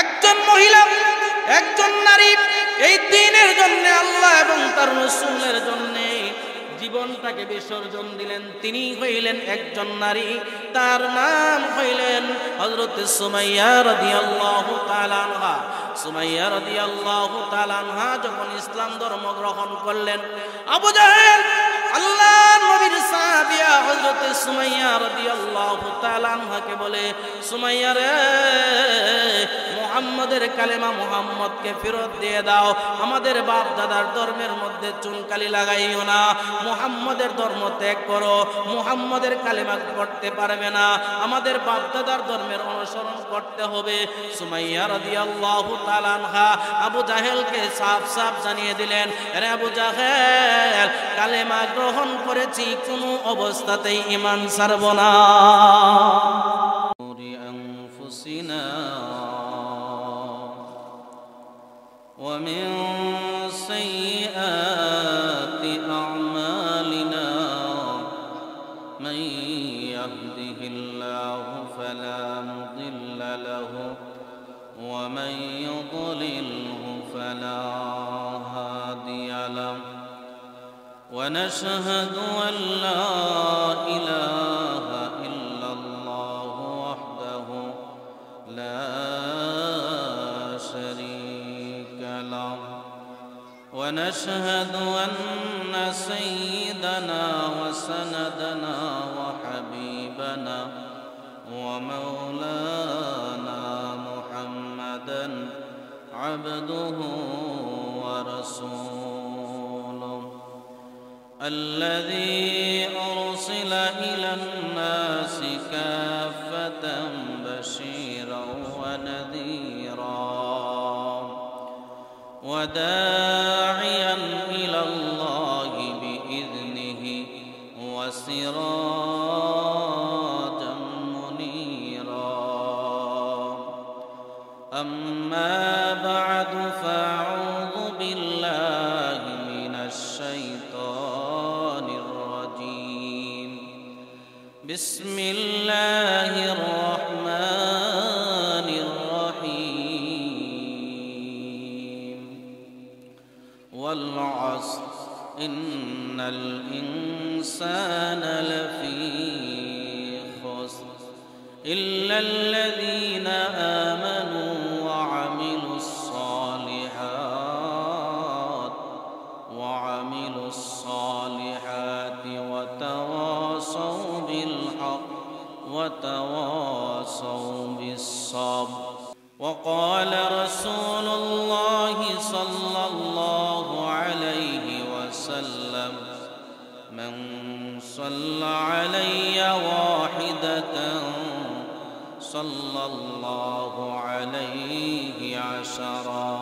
একজন মহিলা, একজন নারী এই দ্বীনের জন্য, আল্লাহ এবং তার রাসূলের জন্য জীবনটাকে বিসর্জন দিলেন। তিনি হইলেন একজন নারী, তার নাম হইলেন হযরত সুমাইয়া রাদিয়াল্লাহু তাআলা আনহা। সুমাইয়া রাদিয়াল্লাহু তাআলা আনহা যখন ইসলাম ধর্ম গ্রহণ করলেন, আবু জাহেল আল্লাহর নবীর সাহাবিয়া হযরত সুমাইয়া রাদিয়াল্লাহু তাআলা আনহাকে বলে, সুমাইয়া রে, মুহাম্মাদের কালেমা মুহাম্মদকে ফেরত দিয়ে দাও, আমাদের বাপ দাদার ধর্মের মধ্যে চুনকালি লাগাইও না, মুহাম্মাদের ধর্ম ত্যাগ করো, মুহাম্মাদের কালেমা পড়তে পারবে না, আমাদের বাপ দাদার ধর্মের অনুসরণ করতে হবে। সুমাইয়া রাদিয়াল্লাহু তাআলা আনহা আবু জাহেলকে সাফ সাফ জানিয়ে দিলেন, আরে আবু জাহেল, কালেমা গ্রহণ করেছি, কোনো অবস্থাতেই ঈমান ছাড়ব না। ومن سيئات أعمالنا من يهده الله فلا مضل له ومن يضلله فلا هادي له ونشهد أن لا إله إلا الله وحده لا شريك له ونشهد أن سيدنا وسندنا وحبيبنا ومولانا محمدا عبده ورسوله الذي أرسل إلى الناس كافة بشيرا ونذيرا وداعيا إلى الله بإذنه وسراجا منيرا. أما بعد فأعوذ بالله من الشيطان الرجيم. بسم الله الرحمن الرحيم. والعصر إن الإنسان لفي خسر إلا الذين آمنوا وعملوا الصالحات وتواصوا بالحق وتواصوا بالصبر. وقال رسول الله صلى الله عليه وسلم من صلى علي واحدة صلى الله عليه عشرا.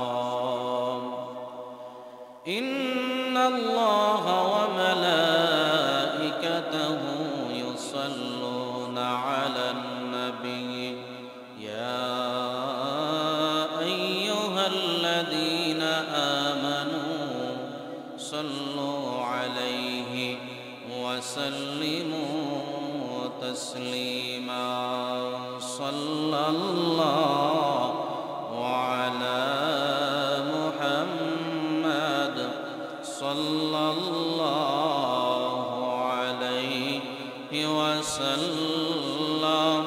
إن الله وملائكته يصلون على النبي يا أيها الذين آمنوا صلوا عليه وسلموا تسليما. صلى الله على محمد صلى الله عليه وسلم.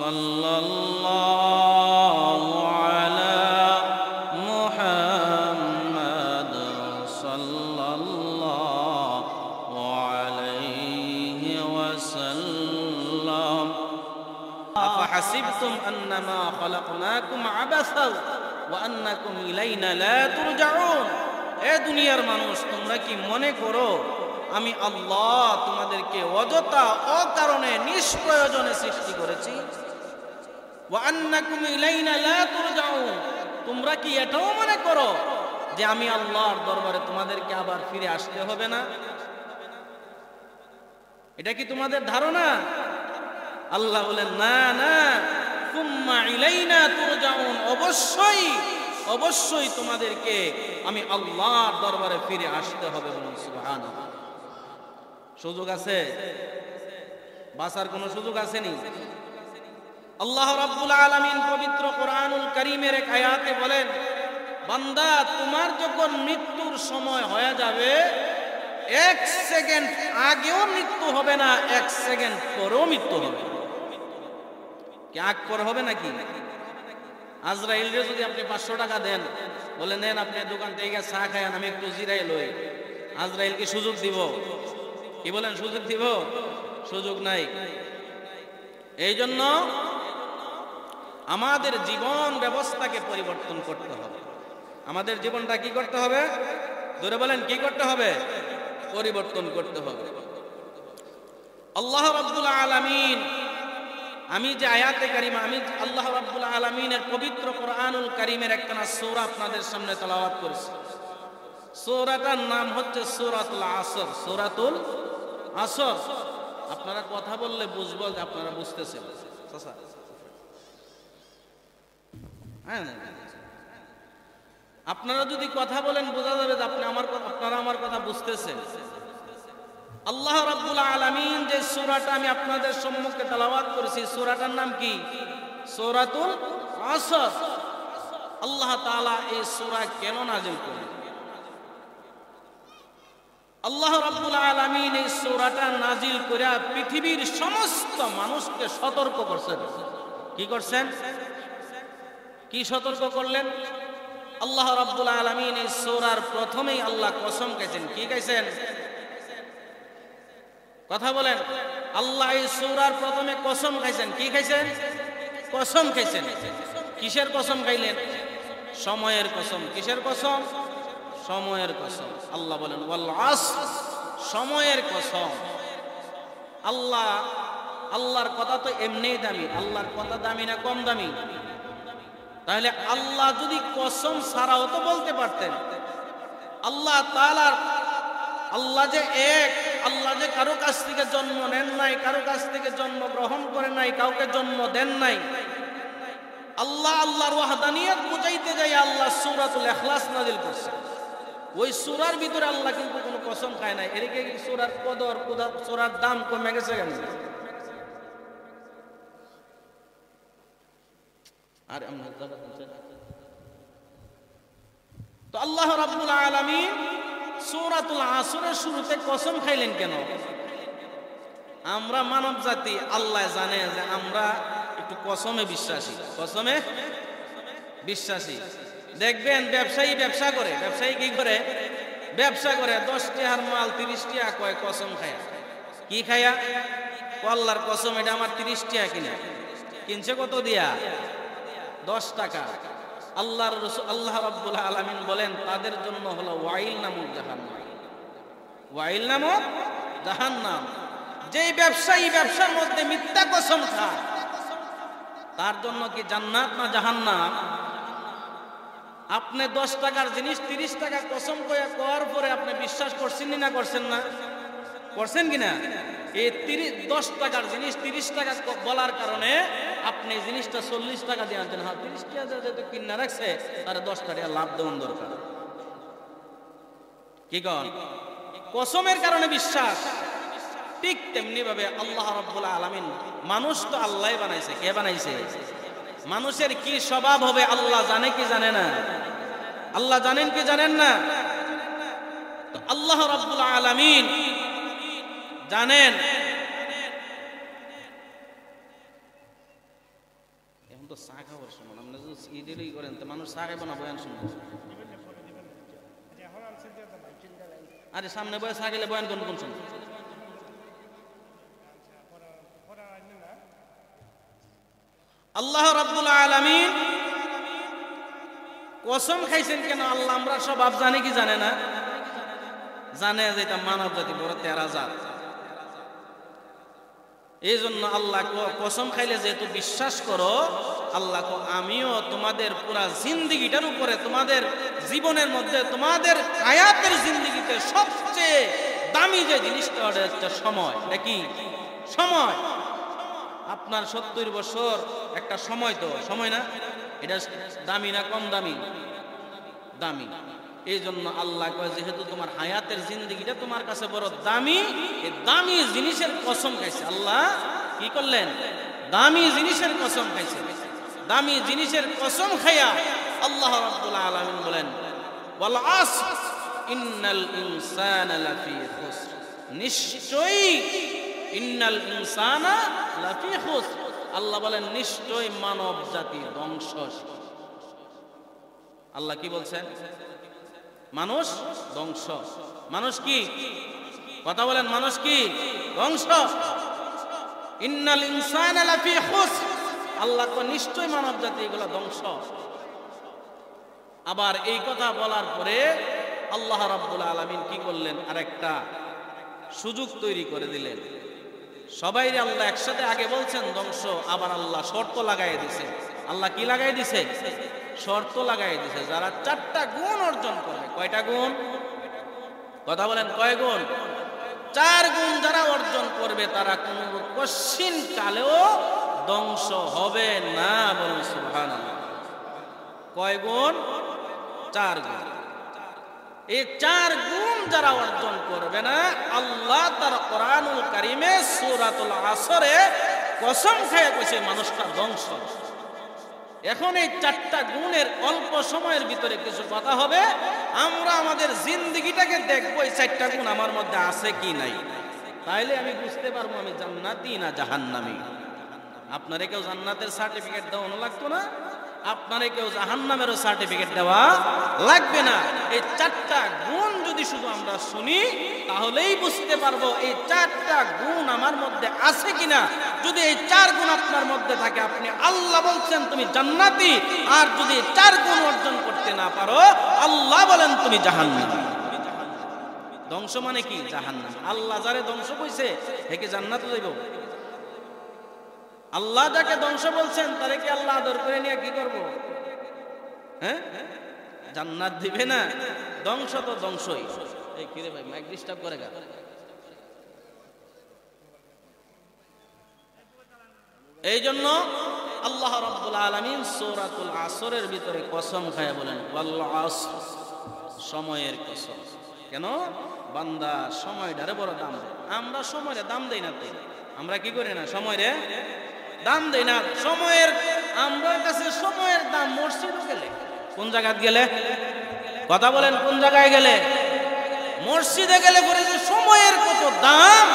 صلى الله على محمد صلى الله عليه وسلم. أفحسبتم أنما خلقناكم عبثا وأنكم إلينا لا ترجعون. এ দুনিয়ার মানুষ, তোমরা কি মনে করো আমি আল্লাহ তোমাদেরকে অযথা অকারণে নিষ্প্রয়োজনে সৃষ্টি করেছি? ওয়া আন্নাকুম ইলাইনা লা তুরজাউন, তোমরা কি এটাও মনে করো যে আমি আল্লাহর দরবারে তোমাদেরকে আবার ফিরে আসতে হবে না? এটা কি তোমাদের ধারণা? আল্লাহ বলেন না না, সুম্মা ইলাইনা তুরজাউন, অবশ্যই অবশ্যই তোমাদেরকে আমি আল্লাহর দরবারে ফিরে আসতে হবে। বলুন সুবহানাল্লাহ। সুযোগ আছে? বাঁচার কোনো সুযোগ আসেনি? আল্লাহ রাব্বুল আলামিন পবিত্র কোরআনুল কারীমের এক আয়াতে বলেন, বান্দা তোমার যখন মৃত্যুর সময় হয়ে যাবে, 1 সেকেন্ড আগেও মৃত্যু হবে না, 1 সেকেন্ড পরেও মৃত্যু হবে। কি আগ পর হবে নাকি? আজরাইলকে যদি আপনি 500 টাকা দেন, বলে নেন আপনি দোকান থেকে চা খায়ান, আমি একটু জিরাই লই, আজরাইল কি সুযোগ দিব? কি বলেন, সুযোগ দিব? সুযোগ নাই। এই জন্য আমাদের জীবন ব্যবস্থাকে পরিবর্তন করতে হবে। আমাদের জীবনটা কি করতে হবে? ধরে বলেন, কি করতে হবে? পরিবর্তন করতে হবে। আল্লাহ রাব্বুল আলামিন, আমি যে আয়াতে কারিমা, আমি আল্লাহ রাব্বুল আলামিনের পবিত্র কোরআনুল কারীমের একটা সূরা আপনাদের সামনে তেলাওয়াত করেছি। সূরাটার নাম হচ্ছে সূরাতুল আসর। সূরাতুল আসর। আপনারা কথা বললে বুঝবো যে আপনারা বুঝতেছেন। আপনারা যদি কথা বলেন বোঝা যাবে যে আপনারা আমার কথা বুঝতেছেন। আল্লাহ রাব্বুল আলামিন যে সূরাটা আমি আপনাদের সম্মুখে তেলাওয়াত করেছি, সূরাটার নাম কি? সূরাতুল আসর। আল্লাহ তাআলা এই সূরা কেন নাযিল করলেন? আল্লাহ রাব্বুল আলামিন এই সূরাটা নাযিল করে পৃথিবীর সমস্ত মানুষকে সতর্ক করছেন। কি করছেন? কি সতর্ক করলেন? আল্লাহ রাব্বুল আলামিন এই সূরার প্রথমেই আল্লাহ কসম খাইছেন। কি খাইছেন? কথা বলেন। আল্লাহ এই সূরার প্রথমে কসম খাইছেন। কি খাইছেন? কসম খাইছেন। কিসের কসম খাইলেন? সময়ের কসম। কিসের কসম? সময়ের কসম। আল্লাহ বলেন ওয়াল আসর, সময়ের কসম। আল্লাহর কথা তো এমনিই দামি। আল্লাহর কথা দামি না কম দামি? তাহলে আল্লাহ যদি কসম ছাড়াও তো বলতে পারতেন। আল্লাহ তাআলার, আল্লাহ যে এক, আল্লাহ যে কারো কাছ থেকে জন্ম নেন নাই, কারো কাছ থেকে জন্ম গ্রহণ করে নাই, কাউকে জন্ম দেন নাই। আল্লাহ আল্লাহর ওয়াহদানিয়ত বুঝাইতে যাই আল্লাহ সূরাতুল ইখলাস নাযিল করছেন। ওই সূরার ভিতরে আল্লাহ কিন্তু কোনো কসম খায় নাই। এদিকে সূরার কদর, সূরার দাম কমে গেছে কেন? আর তো আল্লাহ রাব্বুল আলামিন সূরাতুল আসরের শুরুতে কসম খাইলেন কেন? আমরা মানব জাতি, আল্লাহ জানে যে আমরা একটু কসমে বিশ্বাসী। কসমে বিশ্বাসী। দেখবেন ব্যবসায়ী ব্যবসা করে, ব্যবসায়ী কি করে? ব্যবসা করে 10 টাকার মাল 30 টাকা কয় কসম খায়া। কি খায়া? আল্লাহর কসম এটা আমার 30 টাকা কিনা। কিনছে কত দিয়া? 10 টাকা। আল্লাহর রাসূল আল্লাহ রাব্বুল আলামিন বলেন তাদের জন্য হলো ওয়াইল নামক জাহান্নাম। ওয়াইল নামক জাহান্নাম। যেই ব্যবসায়ী ব্যবসার মধ্যে মিথ্যা কসম খায়, তার জন্য কি জান্নাত না জাহান্নাম? আপনি 10 টাকার জিনিস 30 টাকা কসম করার পরে আপনি বিশ্বাস করছেন না করছেন না? করছেন কিনা? এই 10 টাকার জিনিস 30 টাকা বলার কারণে আপনি জিনিসটা 40 টাকা দিয়ে আনছেন। হ্যাঁ, 30 টাকা যেহেতু কিনা রাখছে, তার 10 টাকা লাভ দেওয়ার দরকার। কি কন? কসমের কারণে বিশ্বাস। ঠিক তেমনি ভাবে আল্লাহ রাব্বুল আলামিন, মানুষ তো আল্লাহই বানাইছে। কে বানাইছে? মানুষের কি স্বভাব হবে আল্লাহ জানে কি জানে না? আল্লাহ জানেন কি জানেন না? তো আল্লাহ রাব্বুল আলামিন জানেন। এখন তো চা খাওয়ার সময়, আপনি যদি ইডিলি করেন তো মানুষ চা খাইব না, বয়ান শুনবো। আরে সামনে বয়ে চা খেলে বয়ান কোন কোন শুনবো? আল্লাহ রাব্বুল আলামিন কসম খাইছেন কেন? আল্লাহ আমরা স্বভাব জানে কি জানে না? জানে যে এটা মানব জাতি বড় তেরা জাত। এই জন্য আল্লাহ কসম খাইলে যেহেতু বিশ্বাস করো, আল্লাহ আমিও তোমাদের পুরা জিন্দিগিটার উপরে, তোমাদের জীবনের মধ্যে, তোমাদের হায়াতের জিন্দিগিতে সবচেয়ে দামি যে জিনিসটা হচ্ছে সময়। এটা কি? সময়। আপনার 70 বছর একটা সময়, তো সময় না? এটা দামি না কম দামি? দামি। এই জন্য আল্লাহ কয় যেহেতু তোমার হায়াতের জিন্দেগিটা তোমার কাছে বড় দামি, এই দামি জিনিসের কসম খাইছে। আল্লাহ কি করলেন? দামি জিনিসের কসম খাইছে। দামি জিনিসের কসম খাইয়া আল্লাহ রাব্বুল আলামিন বলেন ওয়াল আসর ইন্নাল ইনসানা লাফি খুসর, নিশ্চয়ই ইন্নাল ইনসানা লাফি খুসর, আল্লাহ বলেন নিশ্চয়ই মানব জাতি ধ্বংস। আল্লাহ কি বলছেন? মানুষ ধ্বংস। মানুষ কি? কথা বলেন, মানুষ কি? ধ্বংস। ইন্নাল ইনসানা লাফি খুসর, আল্লাহ তো নিশ্চয়ই মানব জাতি এগুলো ধ্বংস। আবার এই কথা বলার পরে আল্লাহ রাব্বুল আলামিন কি করলেন? আরেকটা সুযোগ তৈরি করে দিলেন। সবাই আল্লাহ একসাথে আগে বলছেন ধ্বংস, আবার আল্লাহ শর্ত লাগাই দিছে। আল্লাহ কি লাগাই দিছে? শর্ত লাগাই দিছে। যারা 4টা গুণ অর্জন করবে। কয়টা গুণ? কথা বলেন, কয় গুণ? 4 গুণ যারা অর্জন করবে তারা কোনো কশিন কালেও ধ্বংস হবে না। বলুন সুবহানাল্লাহ। কয় গুণ? 4 গুণ। এই 4 গুণ যারা অর্জন করবে না, আল্লাহ তার কোরআনুল কারীমে সূরাতুল আসরে কসম খেয়ে কইছে মানুষটা ধ্বংস। এখন এই 4টা গুণের অল্প সময়ের ভিতরে কিছু কথা হবে। আমরা আমাদের জিন্দেগিটাকে দেখবো এই 4টা গুণ আমার মধ্যে আছে কি নাই, তাইলে আমি বুঝতে পারবো আমি জান্নাতি না জাহান্নামী। আপনারে কেউ জান্নাতের সার্টিফিকেট দেওয়া লাগতো না, আপনারে কেউ জাহান্নামেরও সার্টিফিকেট দেওয়া লাগবে না। এই 4টা গুণ যদি শুধু আমরা শুনি তাহলেই বুঝতে পারবো এই 4টা গুণ আমার মধ্যে আছে কিনা। যদি এই 4 গুণ আপনার মধ্যে থাকে, আপনি আল্লাহ বলছেন তুমি জান্নাতি। আর যদি 4 গুণ অর্জন করতে না পারো, আল্লাহ বলেন তুমি জাহান্নামী। ধ্বংস মানে কি? জাহান্নাম। আল্লাহ যারে ধ্বংস কইছে একে জান্নাতে যাইব? আল্লাহ যাকে ধ্বংস বলছেন তারে কি আল্লাহ আদর করে নিয়ে কি করব? হ্যাঁ, জান্নাত দিবে না? ধ্বংস তো ধ্বংসই। এই কি রে ভাই, মাইক ডিস্টার্ব করে গা। এই জন্য আল্লাহ রাব্বুল আলামিন সূরাতুল আসরের ভিতরে কসম খায় বলেন ওয়াল আসর, সময়ের কসম। কেন? বান্দা সময়টারে বড় দাম দেয়। আমরা সময়ের দাম দেই না। আমরা কি করি না? সময়ের দাম দেই না। সময়ের আমার কাছে সময়ের দাম মসজিদে গেলে, কোন জায়গায় গেলে? কথা বলেন, কোন জায়গায় গেলে? মসজিদে গেলে পরে যে সময়ের কত দাম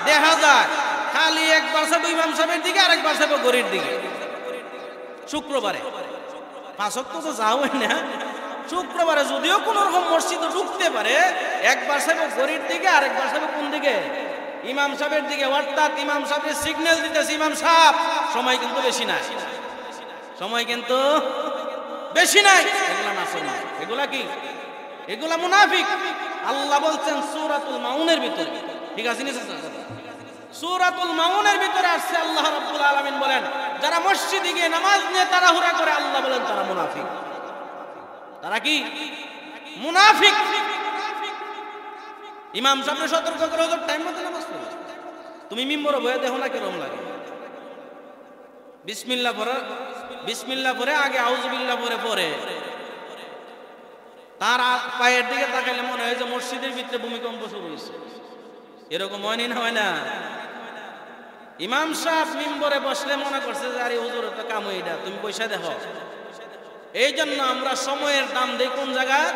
দেখা যায়। খালি একবার সাহেব ইমাম সাহেবের দিকে, আরেকবার সাহেব গরির দিকে। শুক্রবারে 5 ওয়াক্ত তো যাওই না। শুক্রবারে যদিও কোন রকম মসজিদে ঢুকতে পারে, একবার সাহেব গরির দিকে, আরেকবার সাহেব কোন দিকে? ইমাম সাহেবের দিকে। অর্থাৎ ইমাম সাহেবের সিগন্যাল দিতেছে ইমাম সাহেব, সময় কিন্তু বেশি নাই। সময় কিন্তু বেশি নাই। এগুলা নাফরমান। এগুলা কি? এগুলা মুনাফিক। আল্লাহ বলছেন সূরাতুল মাউনের ভিতরে, ঠিক আছে? সূরাতুল মাউনের ভিতরে আসছে আল্লাহ রাব্বুল আলামিন বলেন যারা মসজিদে গিয়ে নামাজ নিয়ে তাড়াহুড়া করে, আল্লাহ বলেন তারা মুনাফিক। তারা কি? মুনাফিক। ইমাম সাহেব সতর্ক করে ওদের টাইম মতো নামাজ পড়ো। তুমি মিম্বরে বয়ে দেখো না কিরকম লাগে। বিসমিল্লাহ পড়ে, বিসমিল্লাহ পড়ে আগে আউযুবিল্লাহ পড়ে তার পায়ের দিকে তাকাইলে মনে হয় যে মসজিদের ভিতরে ভূমিকম্প শুরু হয়েছে। এরকম হয় না? ইমাম সাহেব মিম্বরে বসলে মনে করছে যে আরে হুজুর তো কাম এইটা, তুমি পয়সা দেখো। এই জন্য আমরা সময়ের দাম দেই কোন জায়গায়?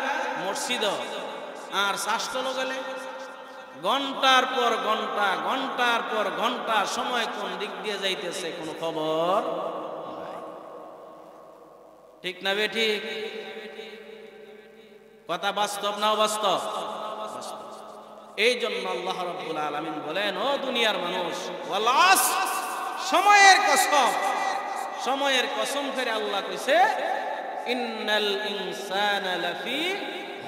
মসজিদ। আর শাস্ত্র গেলে ঘন্টার পর ঘন্টা, ঘন্টার পর ঘন্টা সময় কোন দিক দিয়ে যাইতেছে কোনো খবর নাই। ঠিক না বে ঠিক? কথা বাস্তব না অবাস্তব? এই জন্য আল্লাহ রাব্বুল আলামিন বলেন ও দুনিয়ার মানুষ, ওয়াল আসর, সময়ের কসম। সময়ের কসম করে আল্লাহ কইছে ইন্নাল ইনসানা লাফি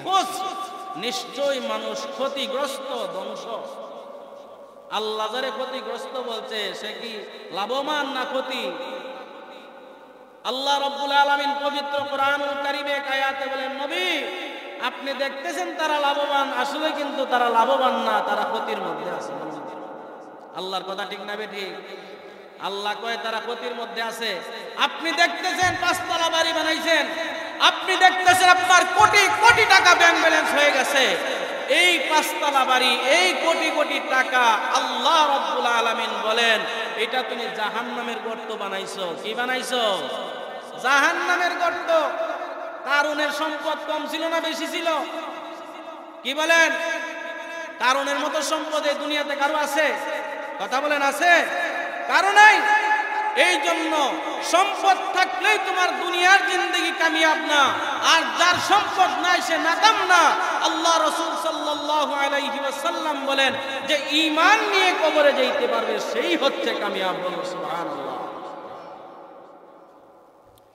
খুসর, নিশ্চয় মানুষ ক্ষতিগ্রস্ত, ধ্বংস। আল্লাহ যারে ক্ষতিগ্রস্ত বলছে সে কি লাভবান না ক্ষতি? আল্লাহ রাব্বুল আলামিন পবিত্র কোরআনুল কারীমে এক আয়াতে বলেন নবী আপনি দেখতেছেন তারা লাভবান, আসলে কিন্তু তারা লাভবান না, তারা ক্ষতির মধ্যে আছে। আল্লাহর কথা ঠিক না বেঠিক? আল্লাহ কয় তারা ক্ষতির মধ্যে আছে। আপনি দেখতেছেন 5 তলা বাড়ি বানাইছেন, আপনি দেখতেছেন আপনার কোটি কোটি টাকা ব্যাংক ব্যালেন্স হয়ে গেছে। এই 5 তলা বাড়ি, এই কোটি কোটি টাকা আল্লাহ রাব্বুল আলামিন বলেন এটা তুমি জাহান্নামের গর্ত বানাইছো। কি বানাইছো? জাহান্নামের গর্ত। কারুনের সম্পদ কম ছিল না বেশি ছিল? কি বলেন? কারুনের মতো সম্পদ এই দুনিয়াতে কারো আছে? কথা বলেন, আছে? কারো নাই। এই জন্য সম্পদ থাকলেই তোমার দুনিয়ার জিন্দেগি কামিয়াব না, আর যার সম্পদ নাই সে নাকাম না। আল্লাহ রাসূল সাল্লাল্লাহু আলাইহি ওয়াসাল্লাম বলেন যে ঈমান নিয়ে কবরে যাইতে পারবে সেই হচ্ছে কামিয়াব। বলুন সুবহানাল্লাহ।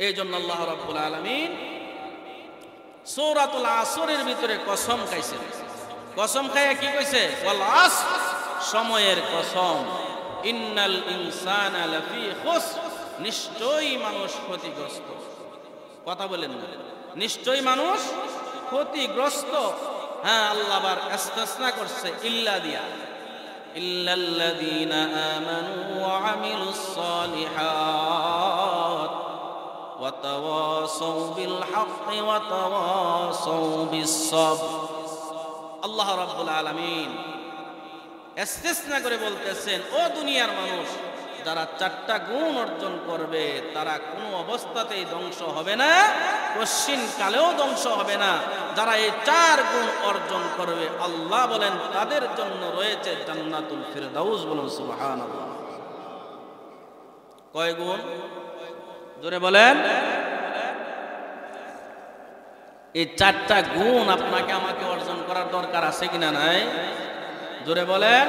এই জন্য আল্লাহ রাব্বুল আলামিন সূরাতুল আসরের ভিতরে কসম খাইছেন। কসম খাইয়া কি কইছে? ওয়াল আসর, সময়ের কসম। ইন্নাল ইনসানা লাফি খুসর, নিশ্চয়ই মানুষ ক্ষতিগ্রস্ত। কথা বলেন না, নিশ্চয়ই মানুষ ক্ষতিগ্রস্ত। হ্যাঁ, আল্লাহ আবার ইস্তিসনা করছে ইল্লা দিয়া, ইল্লাল্লাযীনা আমানু ওয়া আমিলুস সালিহাত ওয়া তাওয়াসাউ বিল হাক্কি ওয়া তাওয়াসাউ বিস সাবর। আল্লাহ রাব্বুল আলামিন ইস্তিসনা করে বলতেছেন, ও দুনিয়ার মানুষ, যারা 4টা গুণ অর্জন করবে তারা কোনো অবস্থাতেই ধ্বংস হবে না, কশিন কালেও ধ্বংস হবে না। যারা এই 4 গুণ অর্জন করবে আল্লাহ বলেন তাদের জন্য রয়েছে জান্নাতুল ফিরদাউস। বলুন সুবহানাল্লাহ। কয় গুণ? জোরে বলেন। এই 4টা গুণ আপনাকে আমাকে অর্জন করার দরকার আছে কিনা নাই? জোরে বলেন,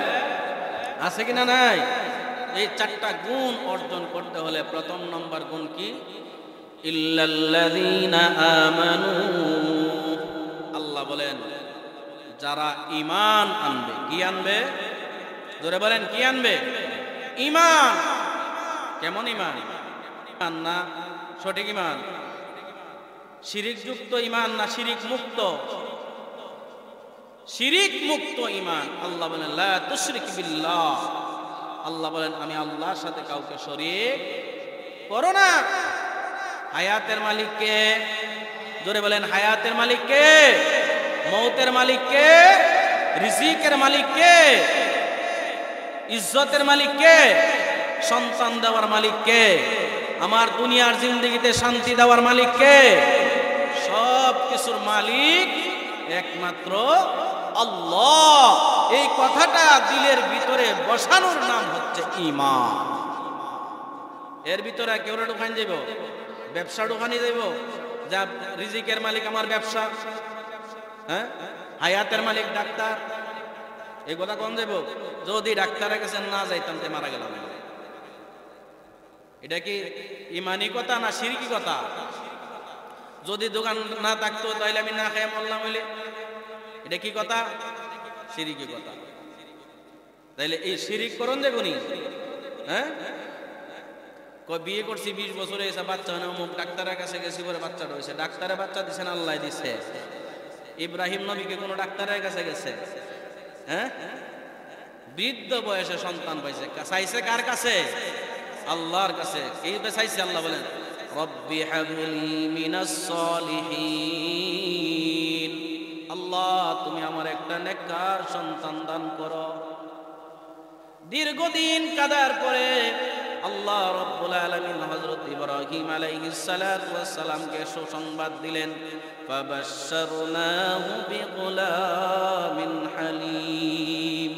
আছে কিনা নাই? এই 4টা গুণ অর্জন করতে হলে প্রথম নম্বর গুণ কি? ইল্লাল্লাযীনা আমানু। আল্লাহ বলেন যারা ঈমান আনবে। কি আনবে? জোরে বলেন, কি আনবে? ঈমান। কেমন ঈমান? ঈমান না সঠিক ঈমান? শিরিক যুক্ত ঈমান না শিরিক মুক্ত? শিরিক মুক্ত ঈমান। আল্লাহ বলেন লা তুশরিক বিল্লাহ। আল্লাহ বলেন আমি আল্লাহর সাথে কাউকে শরীক করো না। হায়াতের মালিক কে? জোরে বলেন, হায়াতের মালিক কে? মৌতের মালিক কে? রিজিকের মালিক কে? ইজ্জতের মালিক কে? সন্তান দেওয়ার মালিক কে? আমার দুনিয়ার জিন্দেগিতে শান্তি দেওয়ার মালিক কে? সব কিছুর মালিক একমাত্র আল্লাহ। এই কথাটা দিলের ভিতরে বসানোর নাম হচ্ছে ঈমান। এর ভিতরে কেউ ঢুকান যাইব, ব্যবসা ঢুকানি যাইব, যা রিজিকের মালিক আমার ব্যবসা, হ্যাঁ, হায়াতের মালিক ডাক্তার, এই কথা কোন যাইব? যদি ডাক্তারের কাছে না যাইতাম তে মারা গেলাম। এটা কি ইমানি কথা না শিরকি কথা? যদি দোকান না থাকতো তাহলে আমি না খেয়ে মরলাম হইলে এটা কি কথা? শিরকি কথা। তাইলে এই শিরিক করন দেখুনি, হ্যাঁ, বিয়ে করছি 20 বছরে এসে বাচ্চা হয় না, অমুক ডাক্তারের কাছে গেছি করে বাচ্চাটা হয়েছে। ডাক্তারে বাচ্চা দিচ্ছেন, আল্লাহ দিছে। ইব্রাহিম নবীকে কোনো ডাক্তারের কাছে গেছে? হ্যাঁ, বৃদ্ধ বয়সে সন্তান পাইছে। চাইছে কার কাছে? আল্লাহর কাছে। এই তো চাইছে। আল্লাহ বলেন রব্বি হাবলি মিনাস সলিহিন। আল্লাহ তুমি আমার একটা নেককার সন্তান দান করো। দীর্ঘদিন কাদার পরে আল্লাহ রাব্বুল আলামিন হযরত ইব্রাহিম আলাইহিস সালাতু ওয়াস সালামকে সুসংবাদ দিলেন, ফাবাশশারনাহু বিগুলামিন হালিম।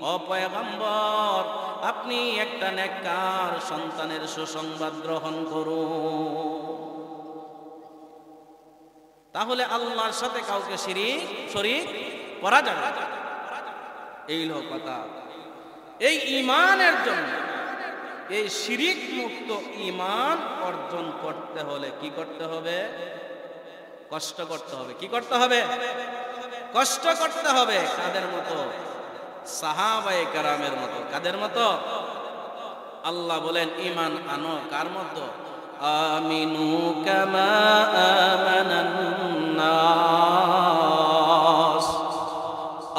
ও পয়গম্বর, আপনি একটা নেককার সন্তানের সুসংবাদ গ্রহণ করুন। তাহলে আল্লাহর সাথে কাউকে শরীক করা যাবে না। এই হলো কথা। এই ঈমানের জন্য, এই শিরিক মুক্ত ঈমান অর্জন করতে হলে কি করতে হবে? কষ্ট করতে হবে। কি করতে হবে? কষ্ট করতে হবে। কাদের মতো? সাহাবায়ে কেরামের মতো। কাদের মতো? আল্লাহ বলেন ঈমান আনো কার মতো? আমিনু কামা আমানান নাস।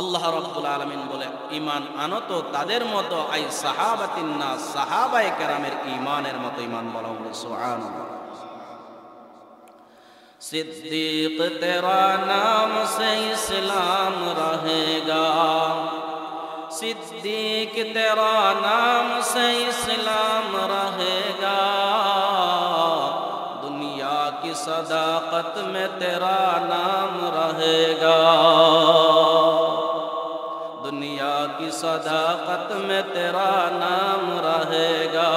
আল্লাহ রাব্বুল আলামিন বলে ঈমান আনো তো তাদের মতো, আই সাহাবাতিন নাস, সাহাবায়ে কেরামের ঈমানের মতো ঈমান বলা হলো। সুবহানাল্লাহ। सिद्दीक तेरा नाम से इस्लाम रहेगा, सिद्दीक तेरा नाम से इस्लाम रहेगा, दुनिया की सदाकत में तेरा नाम रहेगा, दुनिया की सदाकत में तेरा नाम रहेगा।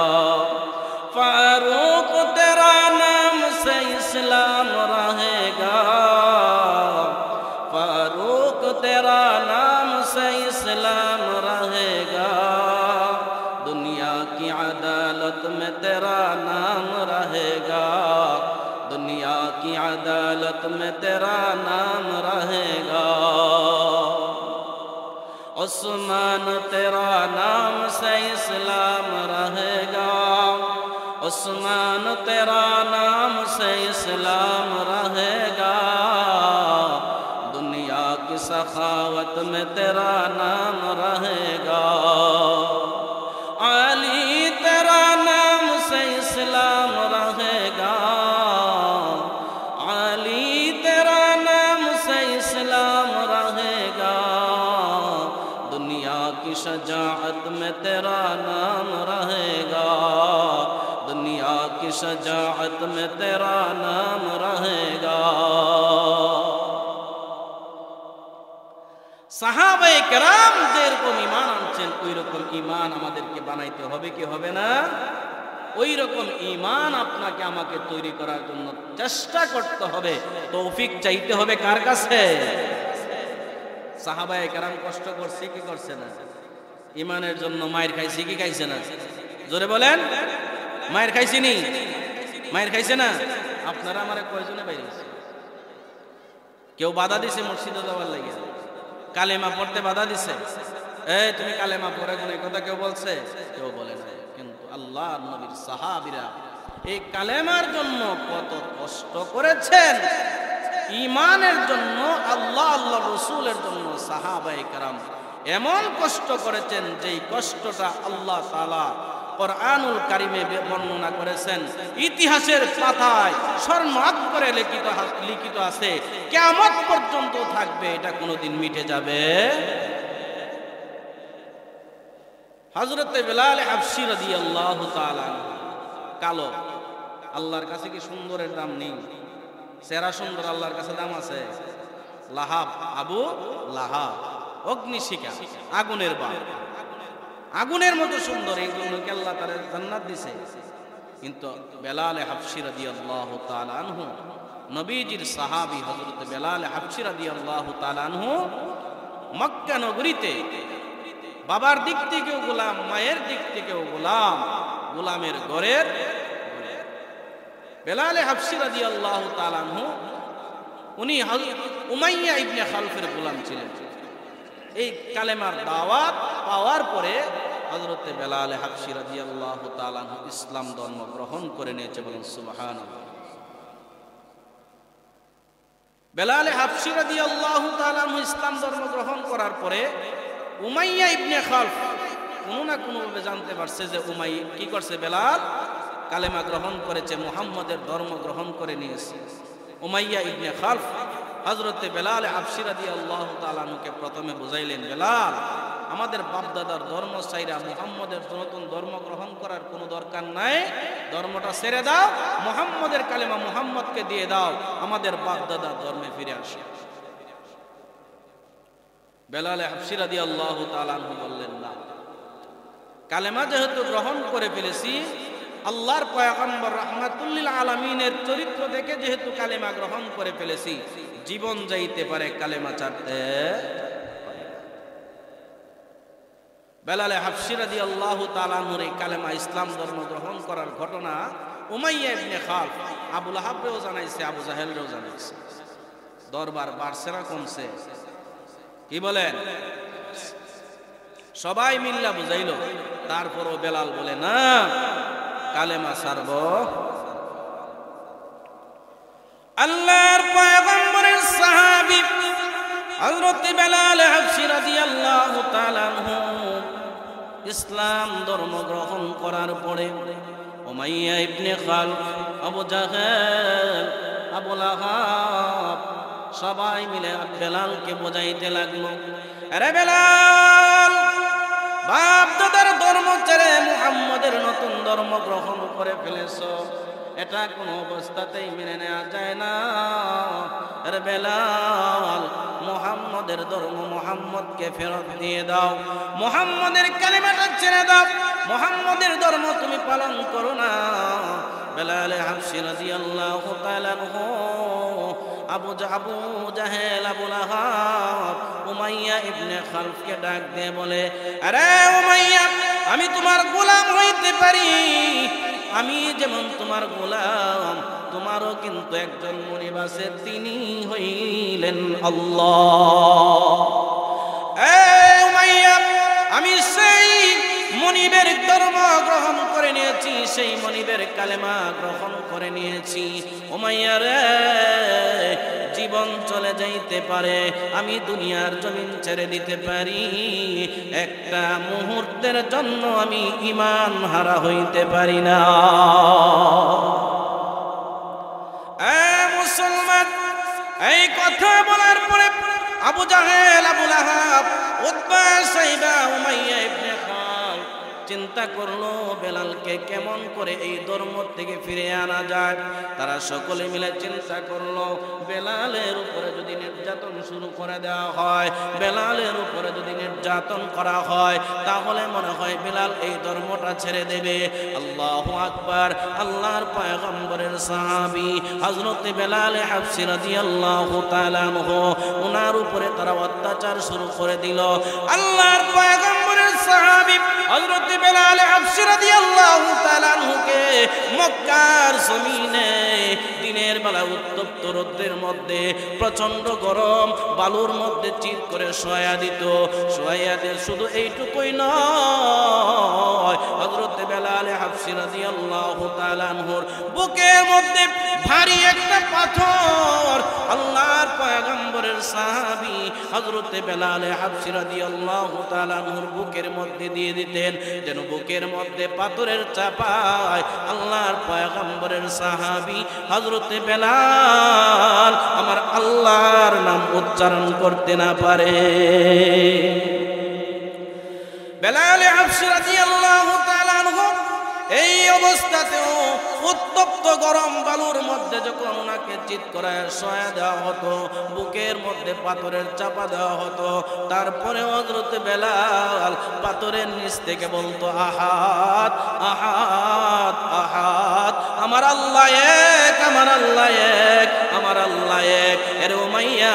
फारूक तेरा नाम से इस्लाम रहेगा, फारूक तेरा नाम से इस्लाम रहेगा, दुनिया की अदालत में तेरा नाम रहेगा, दुनिया की अदालत में तेरा नाम रहेगा। उस्मान तेरा नाम से इस्लाम रहेगा, उस्मान तेरा नाम से इस्लाम रहेगा, दुनिया की सखावत में तेरा नाम रहेगा। अली तेरा नाम से इस्लाम रहेगा, अली तेरा नाम से इस्लाम रहेगा, दुनिया की शजाअत में तेरा नाम रहेगा, दुनिया की शजाअत में तेरा नाम रहेगा। সাহাবায়ে কেরাম যেরকম ঈমান আনছেন ওই রকম ঈমান আমাদেরকে বানাইতে হবে কি হবে না? ওই রকম ঈমান আপনাকে আমাকে তৈরি করার জন্য চেষ্টা করতে হবে, তৌফিক চাইতে হবে কার কাছে? সাহাবায়ে কেরাম কষ্ট করছে কি করছে না? ঈমানের জন্য মায়ের খাইছে কি খাইছে না? জোরে বলেন, মায়ের খাইছি নি? মায়ের খাইছে না? আপনারা আমারে কয়জনে বাইরেছে? কেউ বাধা দিছে মসজিদে যাওয়ার লাগে, কালেমা পড়তে বাধা দিছে, এই তুমি কালেমা পড়ে কোন কথা কেউ বলছে? কেউ বলে না। কিন্তু আল্লাহর নবীর সাহাবীরা এই কালেমার জন্য কত কষ্ট করেছেন, ঈমানের জন্য, আল্লাহ আল্লাহ রাসূলের জন্য সাহাবায়ে কেরাম এমন কষ্ট করেছেন যেই কষ্টটা আল্লাহ তাআলা কুরআনুল কারীমে বর্ণনা করেছেন, ইতিহাসের পাতায় স্বর্ণাক্ষরে লিখিত আছে, কিয়ামত পর্যন্ত থাকবে, এটা কোনোদিন মিটে যাবে? হযরতে বেলাল হাবশী রাদিয়াল্লাহু তাআলা কালো, আল্লাহর কাছে কি সুন্দরের দাম নেই? চেহারা সুন্দর আল্লাহর কাছে দাম আছে? লাহাব, আবু লাহাব অগ্নিশিখা, আগুনের বাপ, আগুনের মতো সুন্দর, এই জন্য কি আল্লাহ তার জান্নাত দিছে? কিন্তু বেলাল হাবশী রাদিয়াল্লাহু তাআলা আনহু, নবীজির সাহাবী হযরত বেলাল হাবশী রাদিয়াল্লাহু তাআলা আনহু মক্কা নগরীতে বাবার দিক থেকেও গোলাম, মায়ের দিক থেকেও গোলাম, গোলামের ঘরের বেলাল হাবশী রাদিয়াল্লাহু তাআলা আনহু উনি উমাইয়া ইবনে খালফের গোলাম ছিলেন। এই কালেমার দাওয়াত পাওয়ার পরে হযরতে বেলাল হাবশী রাদিয়াল্লাহু তাআলা আনহু ইসলাম ধর্ম গ্রহণ করে নিয়েছে, বলেন সুবহানাল্লাহ। বেলাল হাবশী রাদিয়াল্লাহু তাআলা আনহু ইসলাম ধর্ম গ্রহণ করার পরে উমাইয়া ইবনে খালফ কোনো না কোনোভাবে জানতে পারছে যে উমাইয়া কি করছে, বেলাল কালেমা গ্রহণ করেছে, মুহাম্মদের ধর্ম গ্রহণ করে নিয়েছে। উমাইয়া ইবনে খালফ হযরতে বেলাল হাবশী রাদিয়াল্লাহু তাআলা আনহুকে প্রথমে বুঝাইলেন, বেলাল আমাদের বাপদাদার ধর্ম ছাইরা মুহাম্মদের নতুন ধর্ম গ্রহণ করার কোনো দরকার নাই, ধর্মটা ছেড়ে দাও, মুহাম্মদের কালেমা মুহাম্মদকে দিয়ে দাও, আমাদের বাপদাদার ধর্মে ফিরে আসে। বেলাল হাবশী রাদিয়াল্লাহু তাআলা আনহু বললেন, না, কালেমা যেহেতু গ্রহণ করে ফেলেছি, আল্লাহর পয়গম্বর রাহমাতুল লিল আলামিনের চরিত্র দেখে যেহেতু কালেমা গ্রহণ করে ফেলেছি, জীবন যাইতে পারে কালেমা ছাড়তে। বেলাল হাবশী রাদিয়াল্লাহু তাআলা আনহুর এই কালেমা ইসলাম ধর্ম গ্রহণ করার ঘটনা উমাইয়া ইবনে খালফ আবু লাহাবরেও জানাইছে, আবু জাহেলরেও জানাইছে। দরবার বাড়ছে না কমছে? কি বলেন? সবাই মিল্লা বুঝাইলো, তারপরও বেলাল বলে, না, কালেমা ছাড়ব। আল্লাহর পয়গম্বরের সাহাবী হযরত বেলাল হাবশী রাদিয়াল্লাহু তাআলা আনহু ইসলাম ধর্ম গ্রহণ করার পরে উমাইয়া ইবনে খালফ, আবু জাহেল, আবু লাহাব সবাই মিলে বেলালকে বোঝাইতে লাগলো, আরে বেলাল, বাপ দাদার ধর্ম ছেড়ে মুহাম্মদের নতুন ধর্ম গ্রহণ করে ফেলেছো, এটা কোনো অবস্থাতেই মেনে নেওয়া যায় না। আরে বেলাল, মুহাম্মদের ধর্ম মুহাম্মদকে ফেরত দিয়ে দাও, মুহাম্মদের কালিমাটা ছেড়ে দাও, মুহাম্মদের ধর্ম তুমি পালন করো না। বেলাল হাবশী রাদিয়াল্লাহু তাআলা আনহু আবু জাহেল, আবু লাহাব, উমাইয়া ইবনে খালফকে ডাক দিয়ে বলে, আরে উমাইয়া, আমি তোমার গোলাম হইতে পারি, আমি যেমন তোমার গোলাম, তোমারও কিন্তু একজন মুনিব আছে, তিনি হইলেন আল্লাহ। উমাইয়া, আমি সেই মনিবের ধর্ম গ্রহণ করে নিয়েছি, সেই মনিবের কালেমা গ্রহণ করে নিয়েছি। উমাইয়া রে, জীবন চলে যাইতে পারে, আমি দুনিয়ার জমিন ছেড়ে দিতে পারি, একটা মুহূর্তের জন্য আমি ঈমান হারা হইতে পারি না। মুসলমান, এই কথা বলার পরে আবু জাহেল, আবু লাহাব, উতবা, সাইবা, উমাইয়া ইবনে খালফ চিন্তা করলো বেলালকে কেমন করে এই ধর্ম থেকে ফিরে আনা যায়। তারা সকলে মিলে চিন্তা করলো, বেলালের উপরে যদি নির্যাতন শুরু করে দেওয়া হয়, বেলালের উপরে যদি নির্যাতন করা হয়, তাহলে মনে হয় বেলাল এই ধর্মটা ছেড়ে দেবে। আল্লাহু আকবার। আল্লাহর পয়গম্বরের সাহাবী হযরত বেলাল হাবশী রাদিয়াল্লাহু তাআলা আনহু, ওনার উপরে তারা অত্যাচার শুরু করে দিল। আল্লাহর পয়গম্বরের সাহাবী হযরত বেলাল হাবশী রাদিয়াল্লাহু তাআলা আনহুকে মক্কার জমিনে দিনের বেলা উত্তপ্ত রোদের মধ্যে, প্রচন্ড গরম বালুর মধ্যে চিত করে শোয়া দিত। শোয়া দিয়ে শুধু এইটুকুই নয়, হযরত বেলাল হাবশী রাদিয়াল্লাহু তাআলা আনহুর বুকের মধ্যে ভারী একটা পাথর আল্লাহর পয়গম্বরের সাহাবী হযরত বেলাল হাবশী রাদিয়াল্লাহু তাআলা আনহুর বুকের মধ্যে দিয়ে দিতেন, যেন বুকের মধ্যে পাথরের চাপায় আল্লাহর পয়গম্বরের সাহাবী হযরত বেলাল আমার আল্লাহর নাম উচ্চারণ করতে না পারে। বেলাল হাবশী রাদিয়াল্লাহু তাআলা আনহু এই অবস্থাতেও উত্তপ্ত গরম বালুর মধ্যে যখন ওনাকে চিৎ করায় শোয়া দেওয়া হতো, বুকের মধ্যে পাথরের চাপা দেওয়া হতো, তারপরে হযরত বেলাল পাথরের নিচ থেকে বলতো, আহাদ আহাদ আহাদ, আমার আল্লাহ এক, আমার আল্লাহ এক, আমার আল্লাহ এক। এর উমাইয়া,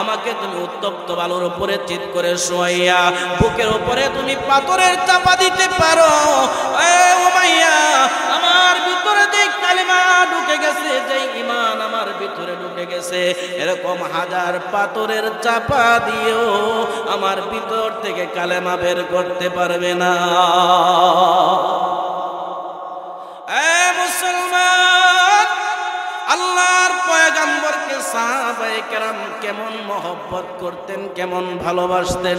আমাকে তুমি উত্তপ্ত বালুর উপরে চিৎ করে শোয়াইয়া বুকের উপরে তুমি পাথরের চাপা দিতে পারো। উমাইয়া, আমার ভিতরে যে কালিমা ঢুকে গেছে, যে ঈমান আমার ভিতরে ঢুকে গেছে, এরকম হাজার পাথরের চাপা দিও আমার ভিতর থেকে কালেমা বের করতে পারবে না। মুসলমান, আল্লাহর পয়গম্বরকে সাহাবায়ে কেরাম কেমন মহব্বত করতেন, কেমন ভালোবাসতেন।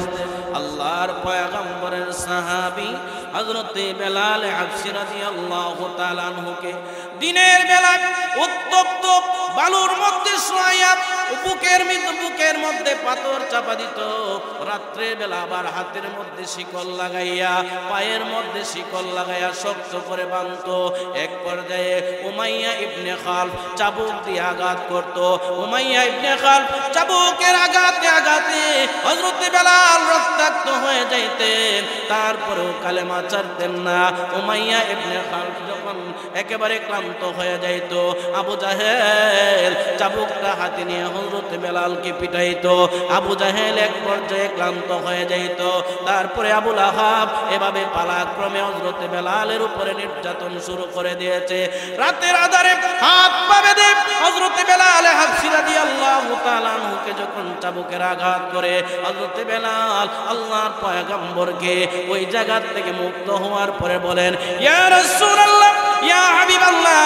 আল্লাহর পয়গম্বরের সাহাবী হযরত বেলাল হাবশী রাদিয়াল্লাহু তাআলা আনহুকে দিনের বেলা উত্তপ্ত বালুর মধ্যে শোয়াইয়া বুকের মধ্যে পাথর চাপা দিত, রাত্রে বেলা আবার হাতের মধ্যে শিকল লাগাইয়া, পায়ের মধ্যে শিকল লাগাইয়া শক্ত করে বাঁধত। এক পর্যায়ে উমাইয়া ইবনে খালফ চাবুক দিয়ে আঘাত করত। উমাইয়া ইবনে খালফ চাবুকের আঘাতে আঘাতে হযরত বেলাল রক্তাক্ত হয়ে যাইতেন, তারপরেও কালেমা ছাড়তেন না। উমাইয়া ইবনে খালফ যখন একেবারে ক্লান্ত হয়ে যাইত, আবু জাহেল চাবুকটা হাতে নিয়ে হযরত বেলালকে পিটাইতো। আবু জাহেল এক পর্যায়ে ক্লান্ত হয়ে যাইত, তারপরে আবু লাহাব এভাবে পালাক্রমে হযরত বেলালের উপরে নির্যাতন শুরু করে দিয়েছে। রাতের আধারে হাত পা বেঁধে হযরত বেলাল হাবশী রাদিয়াল্লাহু তাআলা আনহুকে যখন চাবুকের আঘাত করে, হযরত বেলাল আল্লাহর পয়গম্বরকে ওই জায়গা থেকে মুক্ত হওয়ার পরে বলেন, ইয়া রাসূলুল্লাহ, ইয়া হাবিবাল্লাহ,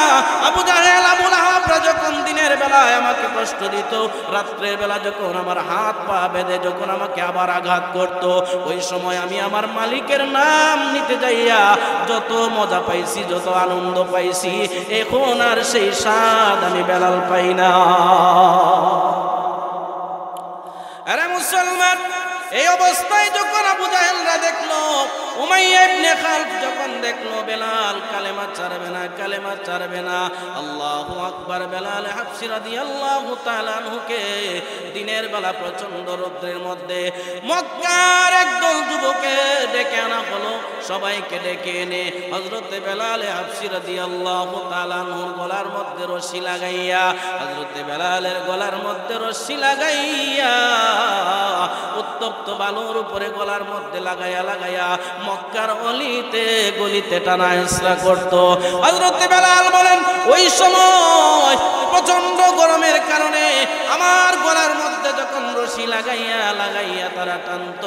আবু জাহেল আবু লাহাবরা যখন দিনের বেলায় আমাকে কষ্ট দিত, রাত্রের বেলা যখন আমার হাত পা বেঁধে যখন আমাকে আবার আঘাত করত, ওই সময় আমি আমার মালিকের নাম নিতে যাইয়া যত মজা পাইছি, যত আনন্দ পাইছি, এখন আর সেই স্বাদ আমি বেলাল পাই না। আরে মুসলমান, এই অবস্থায় যখন আবু জাহেলরা দেখলো উমাইয়া ইবনে খালফ যখন দেখলো বেলাল কালেমা ছাড়বে না আল্লাহু আকবার, বেলাল হাবশী রাদিয়াল্লাহু তাআলা আনহুকে দিনের বেলা প্রচন্ড রৌদ্রের মধ্যে মক্কার একদল যুবককে ডেকে আনা হলো। সবাইকে ডেকে এনে হযরত বেলাল হাবশী রাদিয়াল্লাহু তাআলা আনহুর গলার মধ্যে রশি লাগাইয়া, হযরত বেলালের গলার মধ্যে রশি লাগাইয়া উত্তপ্ত বালুর উপরে গলার মধ্যে লাগাইয়া মক্কার অলিতে গলিতে টানা হেঁচড়া করত। হযরত বেলাল বলেন, ওই সময় প্রচন্ড গরমের কারণে আমার গলার মধ্যে যখন রশি লাগাইয়া তারা টানত,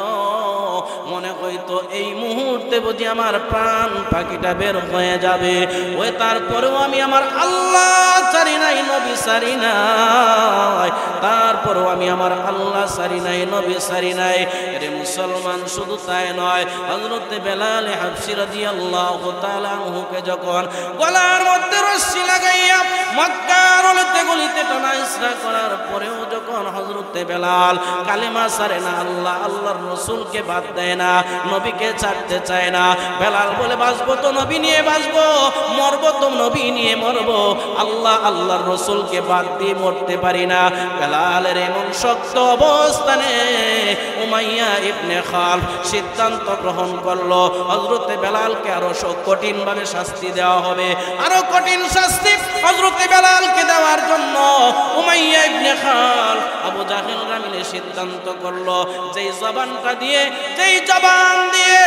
মনে হইতো এই মুহূর্তে বুঝি আমার প্রাণ পাখিটা বের হয়ে যাবে। ওই তারপরেও আমি আমার আল্লাহ ছাড়ি নাই, নবী ছাড়ি নাই, তারপরেও আমি আমার আল্লাহ ছাড়ি নাই, নবী ছাড়ি নাই। এরে মুসলমান, শুধু তাই নয়, হযরত বেলাল হাবশী রাদিয়াল্লাহু তাআলা আনহুকে যখন গলার মধ্যে রশি লাগাইয়া মক্কার অলিতে গলিতে টানা হেঁচড়া করার পরেও যখন হযরত বেলাল কালেমা ছাড়ে না, আল্লাহর রাসূলকে বাদ দেয় না, নবীকে ছাড়তে চায় না। বেলাল বলে, বাঁচবো তো নবী নিয়ে বাঁচবো, মরবো তো নবী নিয়ে মরবো, আল্লাহর রাসূলকে বাদ দিয়ে মরতে পারি না। বেলালের এমন শক্ত অবস্থানে উমাইয়া ইবনে খালফ সিদ্ধান্ত গ্রহণ করলো হযরত বেলালকে আরো কঠিন ভাবে শাস্তি দেওয়া হবে। আরো কঠিন শাস্তি হযরত বেলালকে দেওয়ার জন্য উমাইয়া ইবনে খালফ আবু জাহেলরা মিলে সিদ্ধান্ত করলো, যেই জবান দিয়ে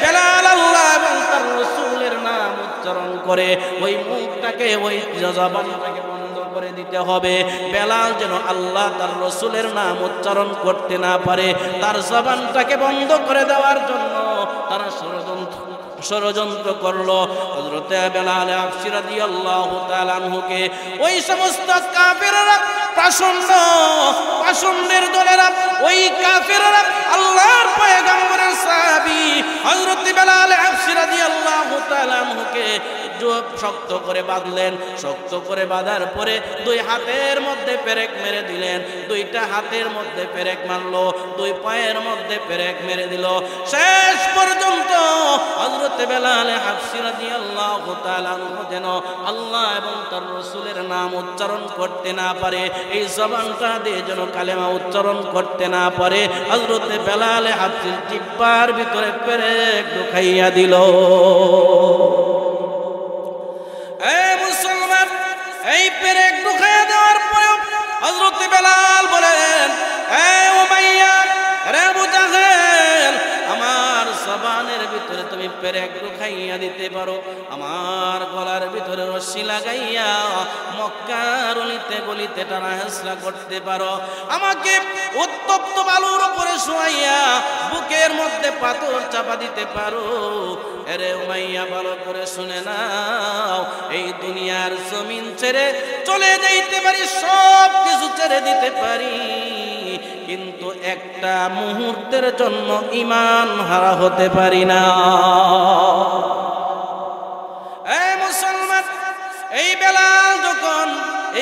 বেলাল আল্লাহ এবং তার রাসূলের নাম উচ্চারণ করে, ওই মুখটাকে, ওই জবানটাকে বন্ধ করে দিতে হবে। বেলাল যেন আল্লাহ তার রাসূলের নাম উচ্চারণ করতে না পারে, তার জবানটাকে বন্ধ করে দেওয়ার জন্য তারা ষড়যন্ত্র করলো। হযরত বেলাল হাবশী রাদিয়াল্লাহু তাআলা আনহুকে ওই সমস্ত কাফেররা, পাষণ্ডের দলেরা, ওই কাফেররা আল্লাহর পয়গম্বরের সাহাবী হযরত বেলাল হাবশী রাদিয়াল্লাহু তাআলা আনহুকে শক্ত করে বাঁধলেন। শক্ত করে বাঁধার পরে দুই হাতের মধ্যে পেরেক মেরে দিলেন, দুইটা হাতের মধ্যে পেরেক মারলো, দুই পায়ের মধ্যে পেরেক মেরে দিল। শেষ পর্যন্ত হযরত বেলাল হাবশী রাদিয়াল্লাহু তাআলা আনহু যেন আল্লাহ এবং তার রাসূলের নাম উচ্চারণ করতে না পারে, এই জবানটা দিয়ে যেন কালেমা উচ্চারণ করতে না পারে, হযরত বেলাল হাবশীর জিহ্বার ভিতরে পেরেক ঢুকাইয়া দিল। মুসলমান, এই পেরেক ঢুকাইয়া দেওয়ার পরে হযরত বেলাল বলেন, উমাইয়া, রে আবু জাহেল, আমার জবানের ভিতরে তুমি পেরেক ঢুকাইয়া দিতে পারো, আমার গলার ভিতরে রশি লাগাইয়া মক্কার অলিতে গলিতে টানা হেঁচড়া করতে পারো, আমাকে উত্তপ্ত বালুর উপরে শোয়াইয়া বুকের মধ্যে পাথর চাপা দিতে পারো। এরে উমাইয়া, ভালো করে শুনে নাও, এই দুনিয়ার জমিন ছেড়ে চলে যাইতে পারি, সব কিছু ছেড়ে দিতে পারি, কিন্তু একটা মুহূর্তের জন্য ঈমান হারা হতে পারি না। এই মুসলমান, এই বেলাল যখন